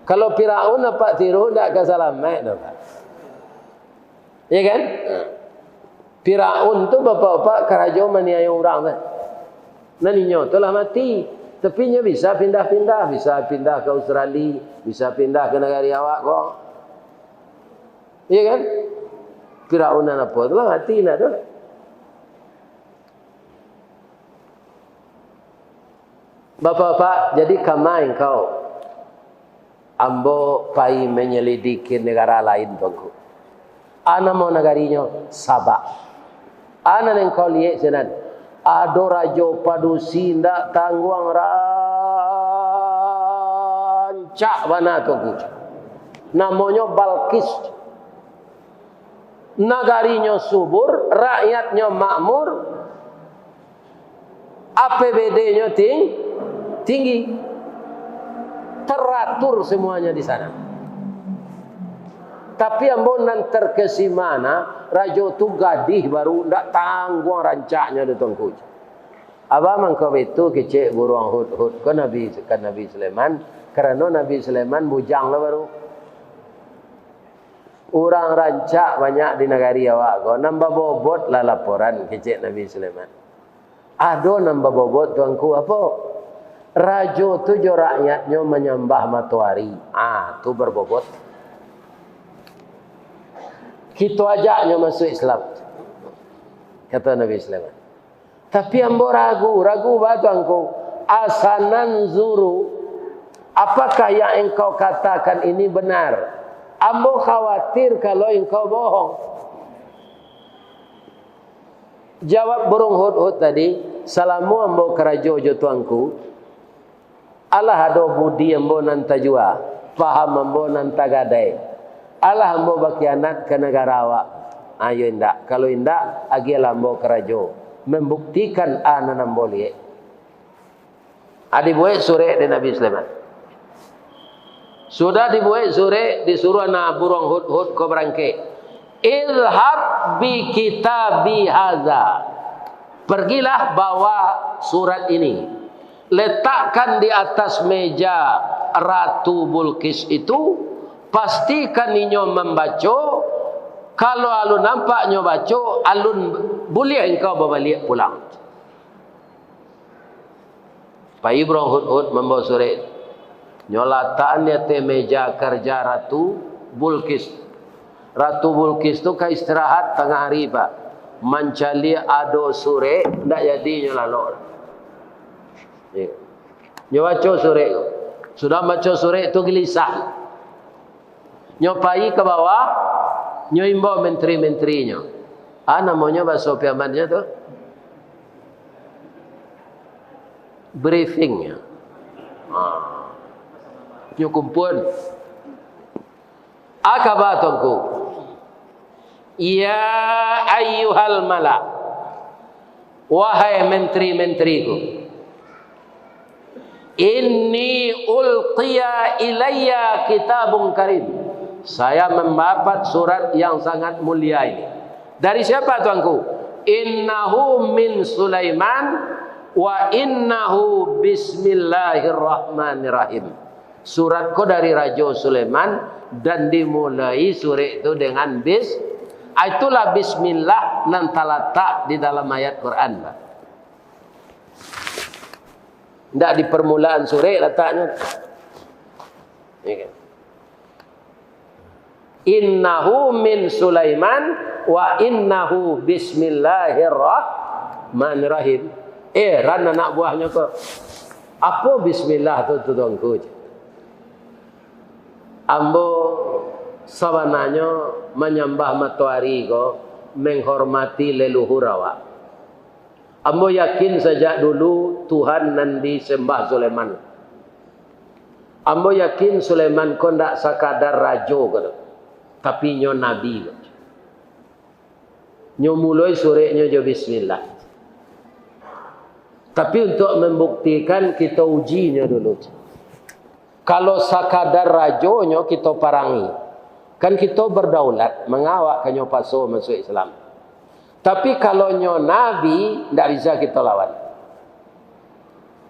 [SPEAKER 1] Kalau Firaun apa tiru ndak ke salamat dah pak. Ya kan? Firaun tu bapak-bapak keraja maniaya orang kan. Naninya telah mati, tapi nya bisa pindah-pindah, bisa pindah ke Australia, bisa pindah ke negara awak kok. Iya kan? Firaun apa tu mati lah tu. Bapak-bapak, jadi kamai kau ambo pai menyelidiki negara lain tuanku. Ana mau negarinya Sabah. Ana yang kau lihat senan. Ado rajo padusi ndak tangguang rancak mana tu. Namanya Balkis. Nagarinya subur, rakyatnya makmur, APBD-nya tinggi. Teratur semuanya di sana. Tapi ambonan terkesi mana rajo tu gadih baru ndak tangguang rancaknya di tuanku. Aba mangkau itu kecek burung hud kan Nabi Sulaiman kerana Nabi Sulaiman bujang lah baru. Orang rancak banyak di negari awak ko nambah bobot lah laporan kecek Nabi Sulaiman. Ado nambah bobot tuanku apa? Rajo tu jo rakyatnya menyembah matahari. Tu berbobot. Kita ajaknya masuk Islam. Kata Nabi Sulaiman. Tapi ambo ragu batu angku. Asanan zuru. Apakah yang engkau katakan ini benar? Ambo khawatir kalau engkau bohong. Jawab burung hud tadi. Salamu ambo kerajo jo tuanku. Allah ado budi ambo nanta jua. Faham ambo nanta gadai. Allah ambo bakianat ke negara awak. Ayo indak. Kalau indak, agilah ambo kerajo. Membuktikan anan ambo liye. Dibuat sore di Nabi Sulaiman. Sudah dibuat sore, disuruh anak burung hud ko berangke. Ilhab bi kitabi hadza. Pergilah bawa surat ini. Letakkan di atas meja Ratu Balkis itu. Pastikan inyo membaca. Kalau alun nampaknya baca, alun boleh engkau berbalik pulang. Pak Ibrahim hud membawa surat. Nyolataan dia te meja kerja Ratu Balkis. Ratu Balkis tu ke istirahat tengah hari pak. Mencari ado surat, tak jadi nyolalok. Nyo baca surat. Sudah baca surat tu gelisah. Nyopai ke bawah, nyoimbo menteri-menterinya. Namanya bahasa piamannya tu briefingnya. Nyukumpun. Akaba tuanku. Ya ayyuhal mala. Wahai menteri-menteriku. Inni ulqiya ilayya kitabun karim. Saya mendapat surat yang sangat mulia ini. Dari siapa tuanku? Innahu min Sulaiman wa innahu bismillahirrahmanirrahim. Suratku dari Raja Sulaiman dan dimulai surat itu dengan itulah bismillah nan terletak di dalam ayat Quran. Tidak di permulaan surah letaknya. Ya kan? Innahu min Sulaiman wa innahu bismillahirrahmanirrahim. Ran anak buahnya kok. Apa bismillah tu tuanku? Ambo sabananya menyembah matahari ko, menghormati leluhur awak. Ambo yakin sejak dulu Tuhan nan disembah Sulaiman. Ambo yakin Sulaiman ko ndak sakadar rajo ko, tapi nyo nabi ko. Nyo mulai surenya jo bismillah. Tapi untuk membuktikan kita ujinya dulu. Kalau sakadar rajonyo kita parangi. Kan kita berdaulat, mengawak kanyo paso masuk Islam. Tapi kalau nyo nabi, tidak bisa kita lawan.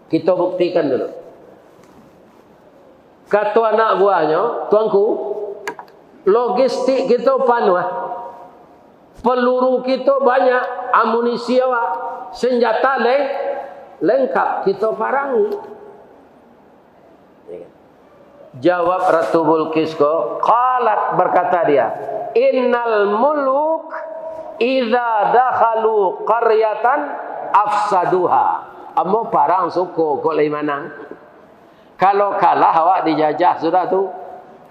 [SPEAKER 1] Kita buktikan dulu. Kata anak buahnya, tuanku, logistik kita penuh. Peluru kita banyak, amunisi awak, senjata lengkap, kita parangi. Jawab Ratu Bilqis ko, qalat, berkata dia, innal muluk idza dakhalu qaryatan afsaduha. Amo parang suko kok lai manang. Kalau kalah awak dijajah sudah tu.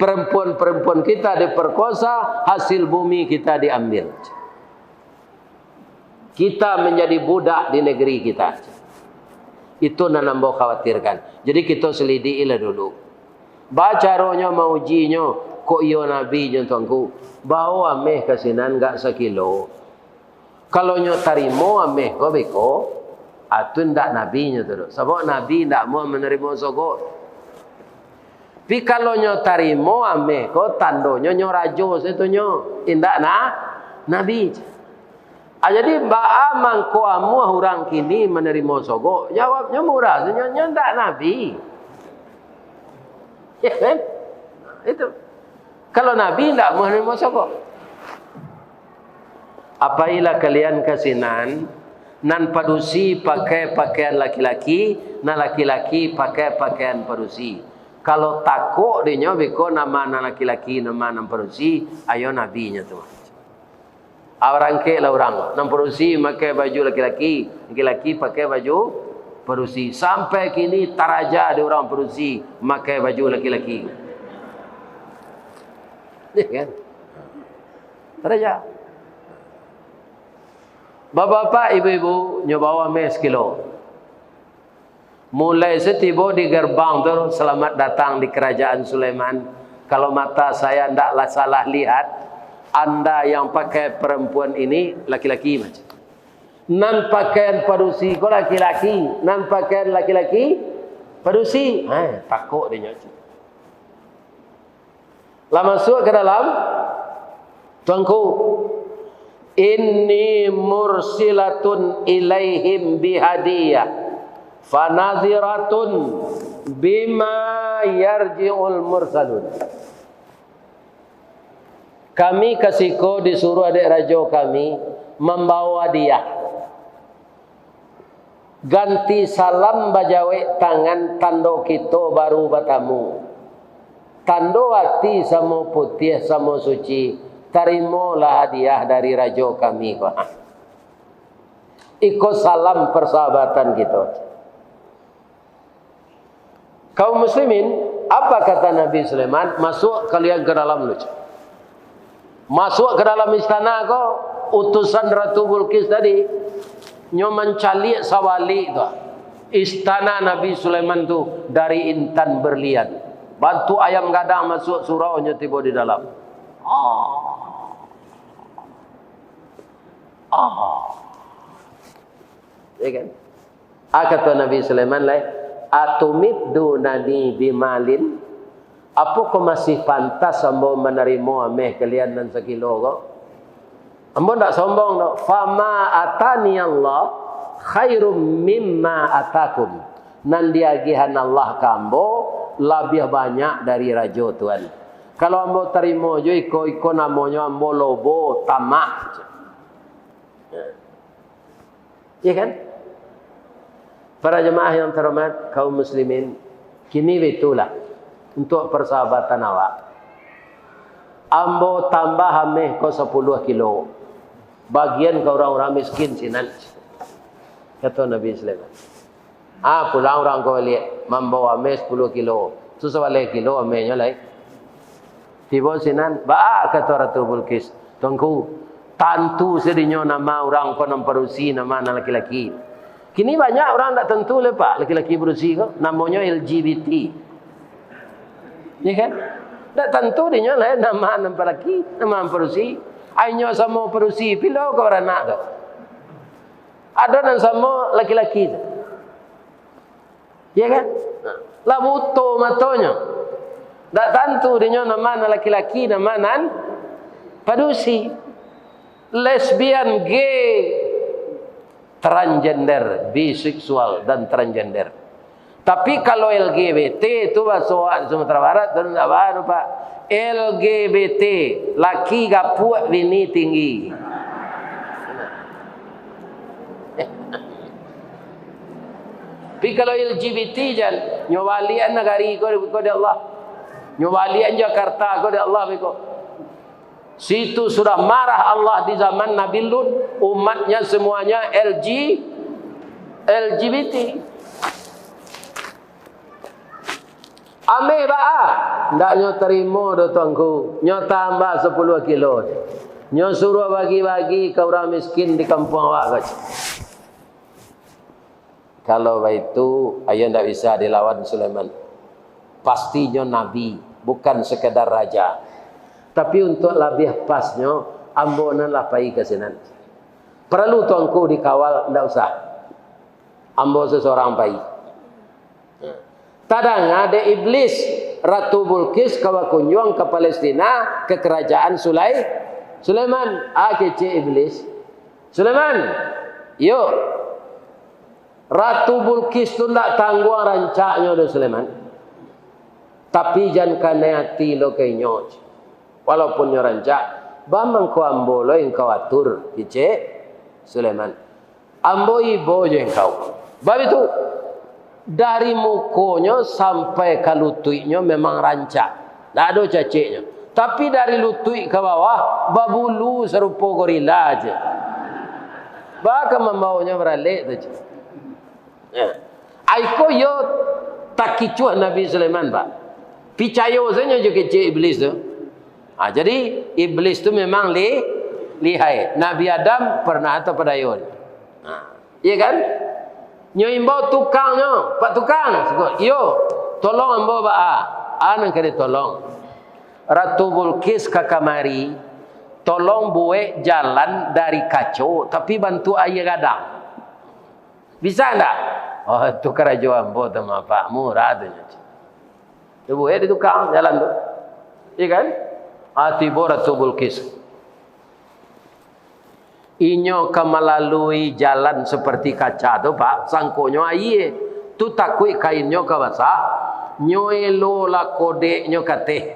[SPEAKER 1] Perempuan-perempuan kita diperkosa, hasil bumi kita diambil. Kita menjadi budak di negeri kita. Itu nanambo khawatirkan. Jadi kita selidikilah dulu. Baca rohnya mau ujinya, kok iyo nabi nya tuanku, bawa ameh kasinan gak sekilo. Kalau nyo tarimo ameh ko beko, atun ndak nabi nya tu. Sebab nabi ndak mau menerima sogok. Tapi kalau nyo tarimo ameh ko tandonya nyo rajo setu nyo, indak nabi. Jadi ba amang ko amu orang kini menerima sogok, jawabnya murah, nyo ndak nabi. Ya kan? Itu. Kalau Nabi tidak menerima sogok. Apabila kalian kasinan, nan padusi pakai pakaian laki-laki, nan laki-laki pakai pakaian padusi. Kalau takut dia beko nama nan laki-laki, nama nan padusi, ayo nabinya tu. Orang ke lah orang, nan padusi pakai baju laki-laki, laki-laki pakai baju parusi. Sampai kini taraja ada orang parusi pakai baju laki-laki. Ya kan? Taraja. Bapak-bapak, ibu-ibu, nyobawa mes kilo. Mulai setiba di gerbang tu, selamat datang di kerajaan Sulaiman. Kalau mata saya ndaklah salah lihat, anda yang pakai perempuan ini laki-laki macam. Nan pakaian padusi kau laki-laki, nan pakaian laki-laki padusi. Takut dia nyaci. Lah masuk ke dalam, tuanku, inni mursilatun ilaihim bihadiyah, fanadhiratun bima yarji'ul mursalun. Kami kasih kau disuruh adik raja kami membawa dia. Ganti salam bajawe tangan tando kita baru bertamu. Tando hati sama putih sama suci. Terimalah hadiah dari raja kami. Ikut salam persahabatan kita. Kaum muslimin, apa kata Nabi Sulaiman? Masuk kalian ke dalam lucu. Masuk ke dalam istana kau. Utusan Ratu Bilqis tadi nyo mencalik sawali tu. Istana Nabi Sulaiman tu dari intan berlian. Bantu ayam gadang masuk surau nyo tiba di dalam. Ya kan? Kata Nabi Sulaiman lai, atumiddu nani bimalin. Apa kau masih pantas ambo menerima ameh kalian nan sekilo kau? Ambo tak sombong tak. Fama atani Allah khairum mimma atakum. Nan diagihan Allah kambo lebih banyak dari raja Tuhan. Kalau ambo terima jo iko namanya ambo lobo tamak. Ya kan? Para jemaah yang terhormat, kaum muslimin, kini itulah untuk persahabatan awak. Ambo tambah hameh ko 10 kilo. Bagian ke orang-orang miskin sinan. Kata Nabi Sulaiman. Pulang orang kau lihat membawa hameh 10 kilo. Susah balik kilo hamehnya lai. Tiba sinan, kata Ratu Bilqis, tuanku, tantu sedihnya nama orang kau namperusi nama anak laki-laki. Kini banyak orang tak tentu lepak laki-laki berusi kau, namanya LGBT. Ya kan? Tak tentu dia lah nama nampak laki, nama perusi. Ainyo sama perusi pilau kau orang nak tu. Ada yang sama laki-laki tu. Ya kan? Lah buto matonya. Tak tentu dia nama laki-laki, nama nan perusi. Lesbian, gay, transgender, biseksual dan transgender. Tapi kalau LGBT itu bahasa Sumatera Barat itu tidak baru Pak. LGBT, laki gapuak bini tinggi. Tapi kalau LGBT jan nyawalian negari ko di Allah. Nyawalian Jakarta ko di Allah beko. Situ sudah marah Allah di zaman Nabi Lut, umatnya semuanya LGBT. Ambil ndak nyo terima do tuanku, nyo tambah 10 kilo. Nyo suruh bagi-bagi ke orang miskin di kampung awak kaca. Kalau itu ayah ndak bisa dilawan Sulaiman. Pastinya nabi, bukan sekedar raja. Tapi untuk lebih pasnya, ambonan lah pai ke sinan. Perlu tuanku dikawal, ndak usah. Ambo seseorang pai. Tadang ada iblis Ratu Bilqis kawa kunjung ke Palestina ke kerajaan Sulaiman. Kece iblis. Sulaiman, yuk. Ratu Bilqis tu tak tangguh rancaknya do Sulaiman. Tapi jangan kena hati lo kenyo. Walaupun nyo rancak, bamang ko ambo lo yang kau atur, kece Sulaiman. Ambo ibo je engkau. Bab itu dari mukonya sampai ke lututnya memang rancak. Tak ada caciknya. Tapi dari lutut ke bawah, babulu serupa gorila aja. Bahkan membawanya beralik saja. Aiko yo tak kicuah Nabi Sulaiman Pak. Picayo saja je kecil iblis tu. Jadi iblis tu memang lihai. Nabi Adam pernah atau padayon. Iya kan? Nyo imbau tukangnya, Pak Tukang, yo, tolong ambo nang kena tolong. Ratu Bilqis ke kamari, tolong buat jalan dari kacau, tapi bantu ayah gadang. Bisa enggak? Oh, itu kerajaan ambo sama Pak murah tu. Dia buat di tukang jalan tu, iya kan? Tiba Ratu Bilqis. Inyo ke melalui jalan seperti kaca tu Pak, sangkonyo aye tu takui kainnya ke basah, nyoelo la kodeknya kate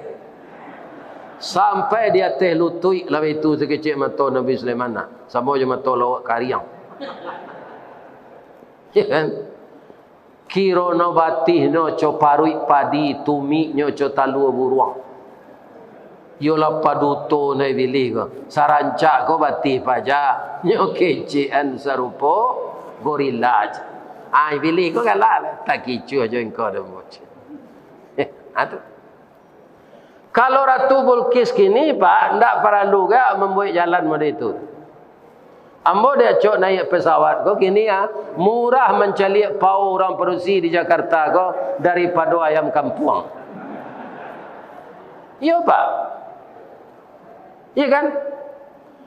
[SPEAKER 1] sampai dia teh lutui lah itu sekecil mata Nabi Sulaiman sama je mata lawak kariang. Ya kan? Kiro no batih no coparui padi tumi nyo cotalu buruang. Yola paduto na ibili ko. Sarancak ko batih paja. Nyo kecian serupa gorila aja. Ibili ko galak. Tak kicu aja engkau ada moci. Kalau Ratu Bilqis kini Pak, ndak perlu gak membuat jalan model itu. Ambo dia cok naik pesawat ko kini murah mencari pau orang perusi di Jakarta ko daripada ayam kampung. Iya Pak. Iya kan?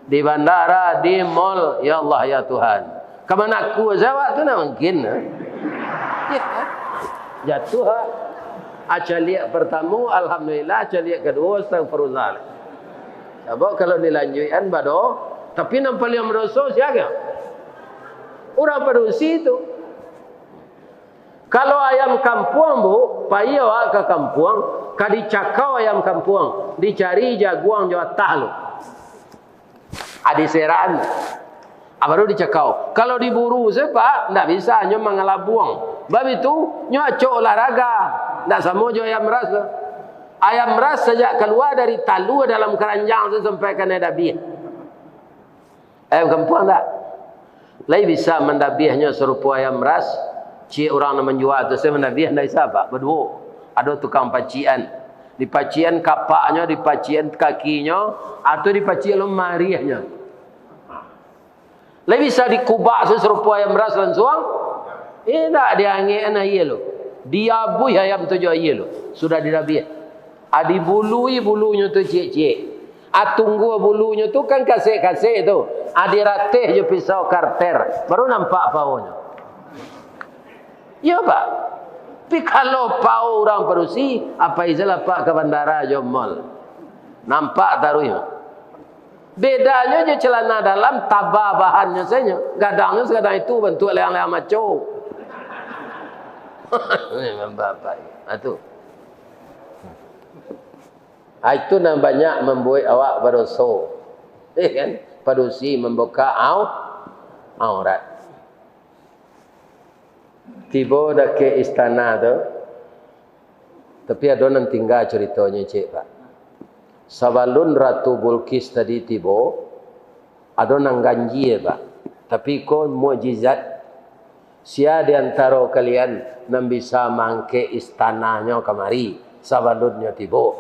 [SPEAKER 1] Di bandara, di mall, ya Allah ya Tuhan. Kemana aku jawab tu nak mungkin. Ya. Jatuh. Acaliak pertama, alhamdulillah. Acaliak kedua, astagfirullah. Sebab kalau dilanjutkan bado, tapi nampak yang merosot siapa? Orang perusi itu. Kalau ayam kampung bu, payah ke kampung, kadi cakau ayam kampung, dicari jaguang Jawa Tahlu. Adi seraan. Baru dicekau. Kalau diburu sebab tak bisa nyo mengalah buang. Bab itu nyo acok olahraga. Tak sama jo ayam ras ke. Ayam ras sejak keluar dari talu dalam keranjang sampai ke dabiah. Ayam kampung tak? Lai bisa mendabiahnya serupa ayam ras. Cik orang yang menjual tu saya mendabiah tak bisa pak. Berdua. Ada tukang pacian. Di pacian kapaknya, di pacian kakinya, atau di pacian lemariahnya. Lai bisa dikubak serupa ayam ras langsung. Tak dia angin air lo. Dia bui ayam tu jo air lo. Sudah didabiah. Adi bului bulunya tu cik-cik. Tunggu bulunya tu kan kasih-kasih tu. Adi ratih je pisau karter. Baru nampak paunya. Ya pak. Tapi kalau pau orang Perusi, apa izalah pak ke bandara je mall. Nampak taruhnya. Bedanya je celana dalam tabah bahannya saja. Gadangnya sekadang itu bentuk leang-leang maco. Memang bapak. Itu. Itu namanya membuat awak berdosa. Kan? Padusi membuka aurat. Tiba dah ke istana tu. Tapi ada yang tinggal ceritanya cik pak. Sabalun Ratu Bulkis tadi tiba. Ada yang ganji pak. Tapi kau mukjizat. Sia di antara kalian yang bisa mangke istananya kemari. Sabalunnya tiba.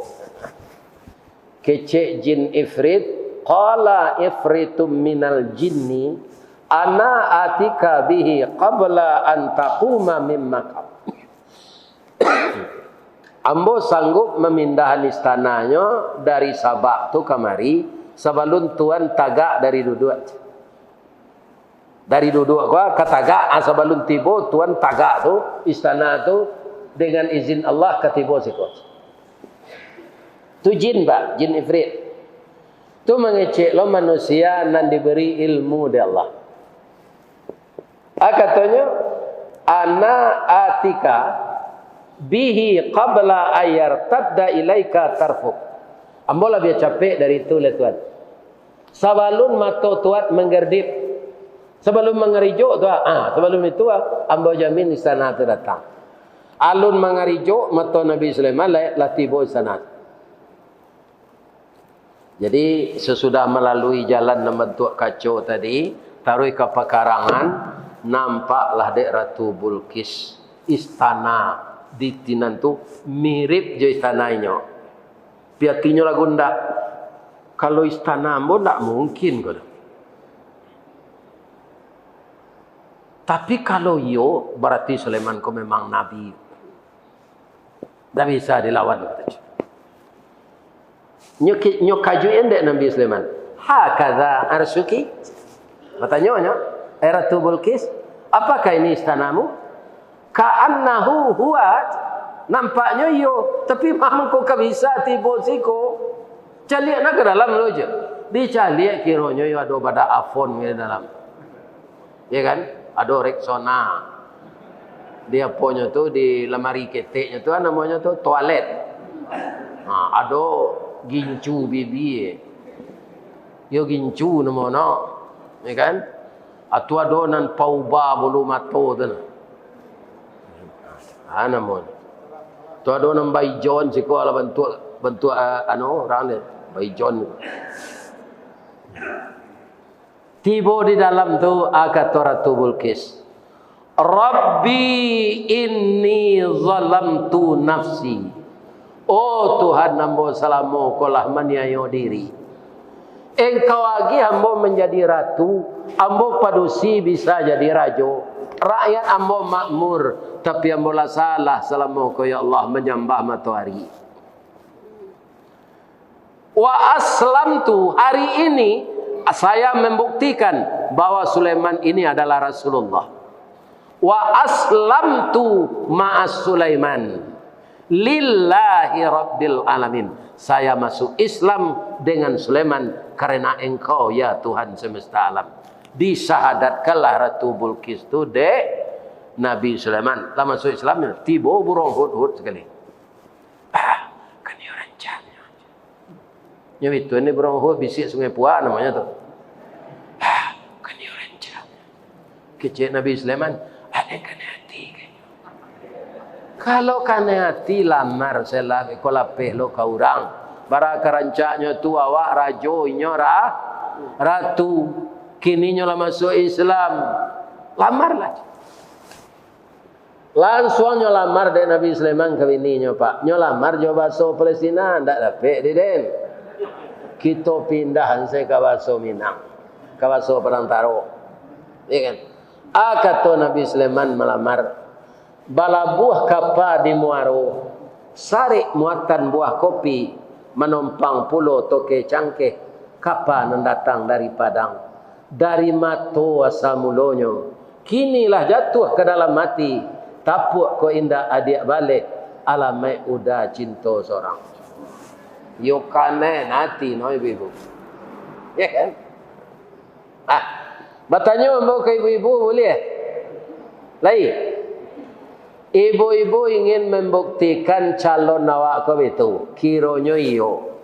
[SPEAKER 1] Kecik jin ifrit. Qala ifritum minal jinni. Ana atika bihi qabla an taquma min maqam. Ambo sanggup memindahan istananya dari Sabak tu kemari sebelum tuan tagak dari duduk. Dari duduk gua katagak sebelum tiba tuan tagak tu istana tu dengan izin Allah ketiba sikot. Tu jin pak, jin ifrit. Tu mengecek lo manusia nan diberi ilmu dari Allah. Katanya ana atika bihi qabla ayar tadda ilaika tarfuk. Ambola biar capek dari itu le tuan. Sabalun mato tuat menggerdip. Sebelum mengerijuk tu sebelum itu ambo jamin istana tu datang. Alun mengerijuk mato Nabi Sulaiman la tiba istana. Jadi sesudah melalui jalan membentuk kacau tadi, taruh ke pekarangan, nampaklah dek Ratu Bulkis istana di tinan tu mirip je istananya. Piakinya lagu ndak. Kalau istana mo ndak mungkin kau. Tapi kalau yo berarti Sulaiman kau memang nabi. Tak bisa dilawan kata. Nyok kajuin dek Nabi Sulaiman. Hakadha arsuki. Katanya, Ratu Bulkis, apakah ini istanamu? Ka'annahu huwa. Nampaknya yo, tapi memang kau bisa tiba siko. Calik nak ke dalam lo je. Dicalik kiranya yo ada pada iPhone di dalam. Ya kan? Ada Rexona. Dia punya tu di lemari keteknya tu namanya tu toilet. Ada gincu bibi. Yo gincu namanya. Ya kan? Atau ada nan pauba bulu mato tu. Namanya. Tu ada nan baijon siko ala bentuk orang dia baijon. Tiba di dalam tu kata Ratu Bulkis, Rabbi inni zalamtu nafsi. Oh Tuhan, hamba salamu kolah maniayo diri. Engkau lagi hamba menjadi ratu, hamba padusi bisa jadi raja. Rakyat hamba makmur, tapi hamba salah salamu ko ya Allah menyembah matahari. Wa aslamtu, hari ini saya membuktikan bahwa Sulaiman ini adalah Rasulullah. Wa aslamtu ma'as Sulaiman lillahi rabbil alamin. Saya masuk Islam dengan Sulaiman karena engkau ya Tuhan semesta alam. Disyahadatkanlah Ratu Bulkis itu dek Nabi Sulaiman. Lah masuk Islamnya tiba burung hud-hud sekali. Kan dia rancanya. Ya itu ini burung hud bisik Sungai Puak namanya tu. Kan dia rancanya. Kecil Nabi Sulaiman, ada kena hati. Kalau kena hati lamar selah kolapeh lo kau orang. Bara kerancaknya tu awak rajo inyora ratu. Kini nyola masuk Islam. Lamarlah. Langsung nyolamar dek Nabi Sulaiman ke bininya pak. Nyolamar jo baso Palestina ndak dapat den. Kita pindah saya ke baso Minang. Ke baso Perantaro. Ya kan? Kata Nabi Sulaiman melamar. Bala buah kapa di Muaro. Sarik muatan buah kopi. Menumpang pulau toke cangkeh. Kapa datang dari Padang. Dari mato asal mulonyo. Kinilah jatuh ke dalam mati. Tapuk ko indah adik balik. Alamai udah cinta seorang. Yo kane nanti no ibu-ibu. Ya kan? Bertanya membawa ke ibu-ibu boleh? Lain. Ibu-ibu ingin membuktikan calon awak kau itu. Kironyo iyo.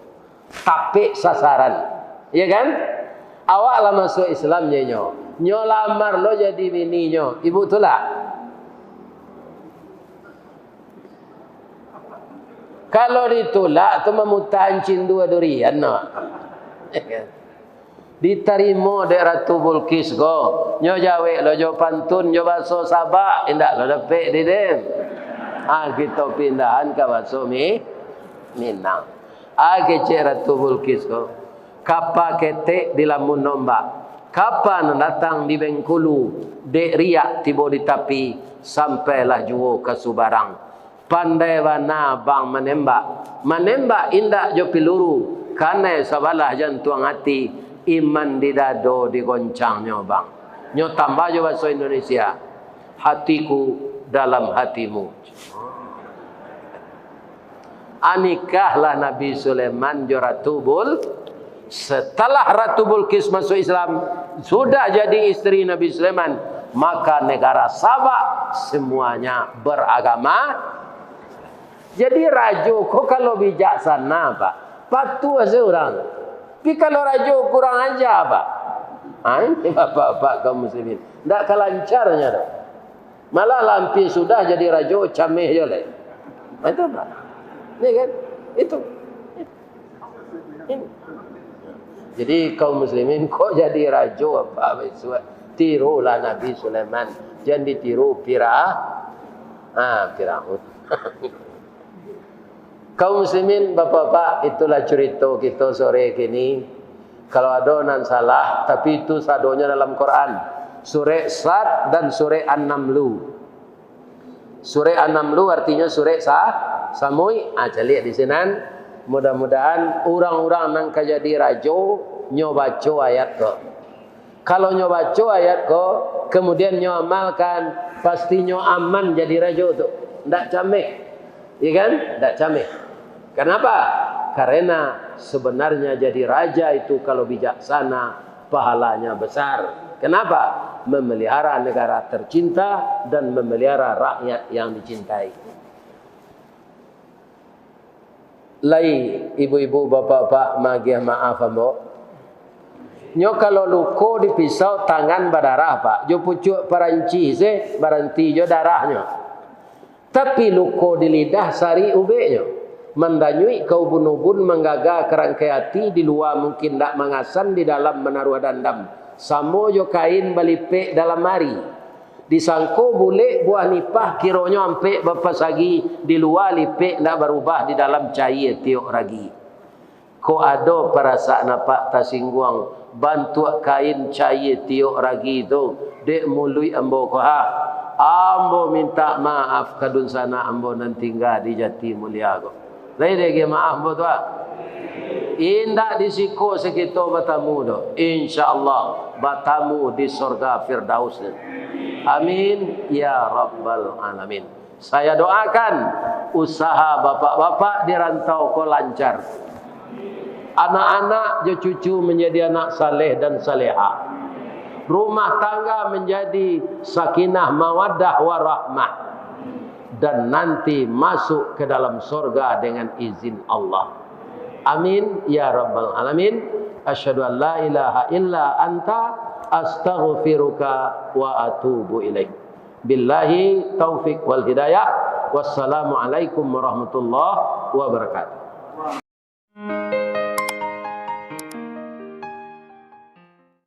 [SPEAKER 1] Tapi sasaran. Ya kan? Awaklah masuk Islam nyo. Nyo lamar lo jadi bini nyo. Ibu tu lah. Kalau ditolak tu memutancin dua durian no. Ya kan? Diterima dek Ratu Bulkis go. Nyo jawe lo jo pantun jo baso Sabak indak lo dapat di den. Kita pindahan ke baso Minang. Kecik Ratu Bulkis go. Kapa ketek di lamun nombak. Kapan datang di Bengkulu. Dek riak tiba di tapi. Sampailah juo ke Subarang. Pandai wana bang menembak. Menembak indak jo piluru. Karena sabalah jantung hati. Iman di dado digoncangnya bang. Nyo tambah jo bahasa Indonesia. Hatiku dalam hatimu. Anikahlah Nabi Sulaiman jo Ratu Bul. Setelah Ratu Bulkis masuk Islam, sudah jadi istri Nabi Sulaiman, maka negara Sabak semuanya beragama. Jadi rajo kok kalau bijaksana pak, patuh seorang. Tapi kalau rajo kurang aja pak, ini bapak-bapak kaum muslimin, tidak kelancarnya dah. Malah lampi sudah jadi rajo cameh joleh. Itu apa? Ini kan? Itu. Ini. Jadi kaum muslimin kok jadi rajo apa? Tirulah Nabi Sulaiman, jangan ditiru Firaun. Kaum muslimin, bapak-bapak, itulah cerita kita sore kini. Kalau ada nan salah, tapi itu sadonya dalam Quran. Surah Sad dan surah An-Namlu. Surah An-Namlu artinya surah Samui. Lihat di sini. Mudah-mudahan orang-orang nang kajadi rajo nyobaco ayat ko. Kalau nyobaco ayat ko, kemudian nyoamalkan, pasti nyoaman jadi rajo tu. Ndak cameh. Iya kan? Ndak cameh. Kenapa? Karena sebenarnya jadi raja itu kalau bijaksana pahalanya besar. Kenapa? Memelihara negara tercinta dan memelihara rakyat yang dicintai. Lai ibu-ibu bapak-bapak magiah maaf ambo. Nyo kalau luko dipisau tangan berdarah pak. Jo pucuk peranci se berhenti jo darahnya. Tapi luko di lidah sari ubeknya. Mendanyui kau bunubun menggaga kerangkai hati di luar mungkin tak mengasan di dalam menaruh dandam. Samo jo kain balipek dalam mari. Disangko boleh buah nipah kironyo ampe bapak sagi di luar lipek tak berubah di dalam cair tiok ragi. Ko ado perasaan apa tasingguang bantu kain cair tiok ragi itu dek mului ambo ko ambo minta maaf kadun sana ambo nan tinggal di Jati Mulia ko. Lai dege maaf ambo tua. Indak disiko sekito batamu do. InsyaAllah batamu di surga Firdaus. Amin ya rabbal alamin. Saya doakan usaha bapak-bapak di rantau ko lancar. Anak-anak jo cucu menjadi anak saleh dan salehah. Rumah tangga menjadi sakinah mawaddah warahmah. Dan nanti masuk ke dalam surga dengan izin Allah. Amin ya rabbal alamin. Asyhadu an la ilaha illa anta astaghfiruka wa atubu ilaik. Billahi taufik wal hidayah. Wassalamu alaikum warahmatullahi wabarakatuh.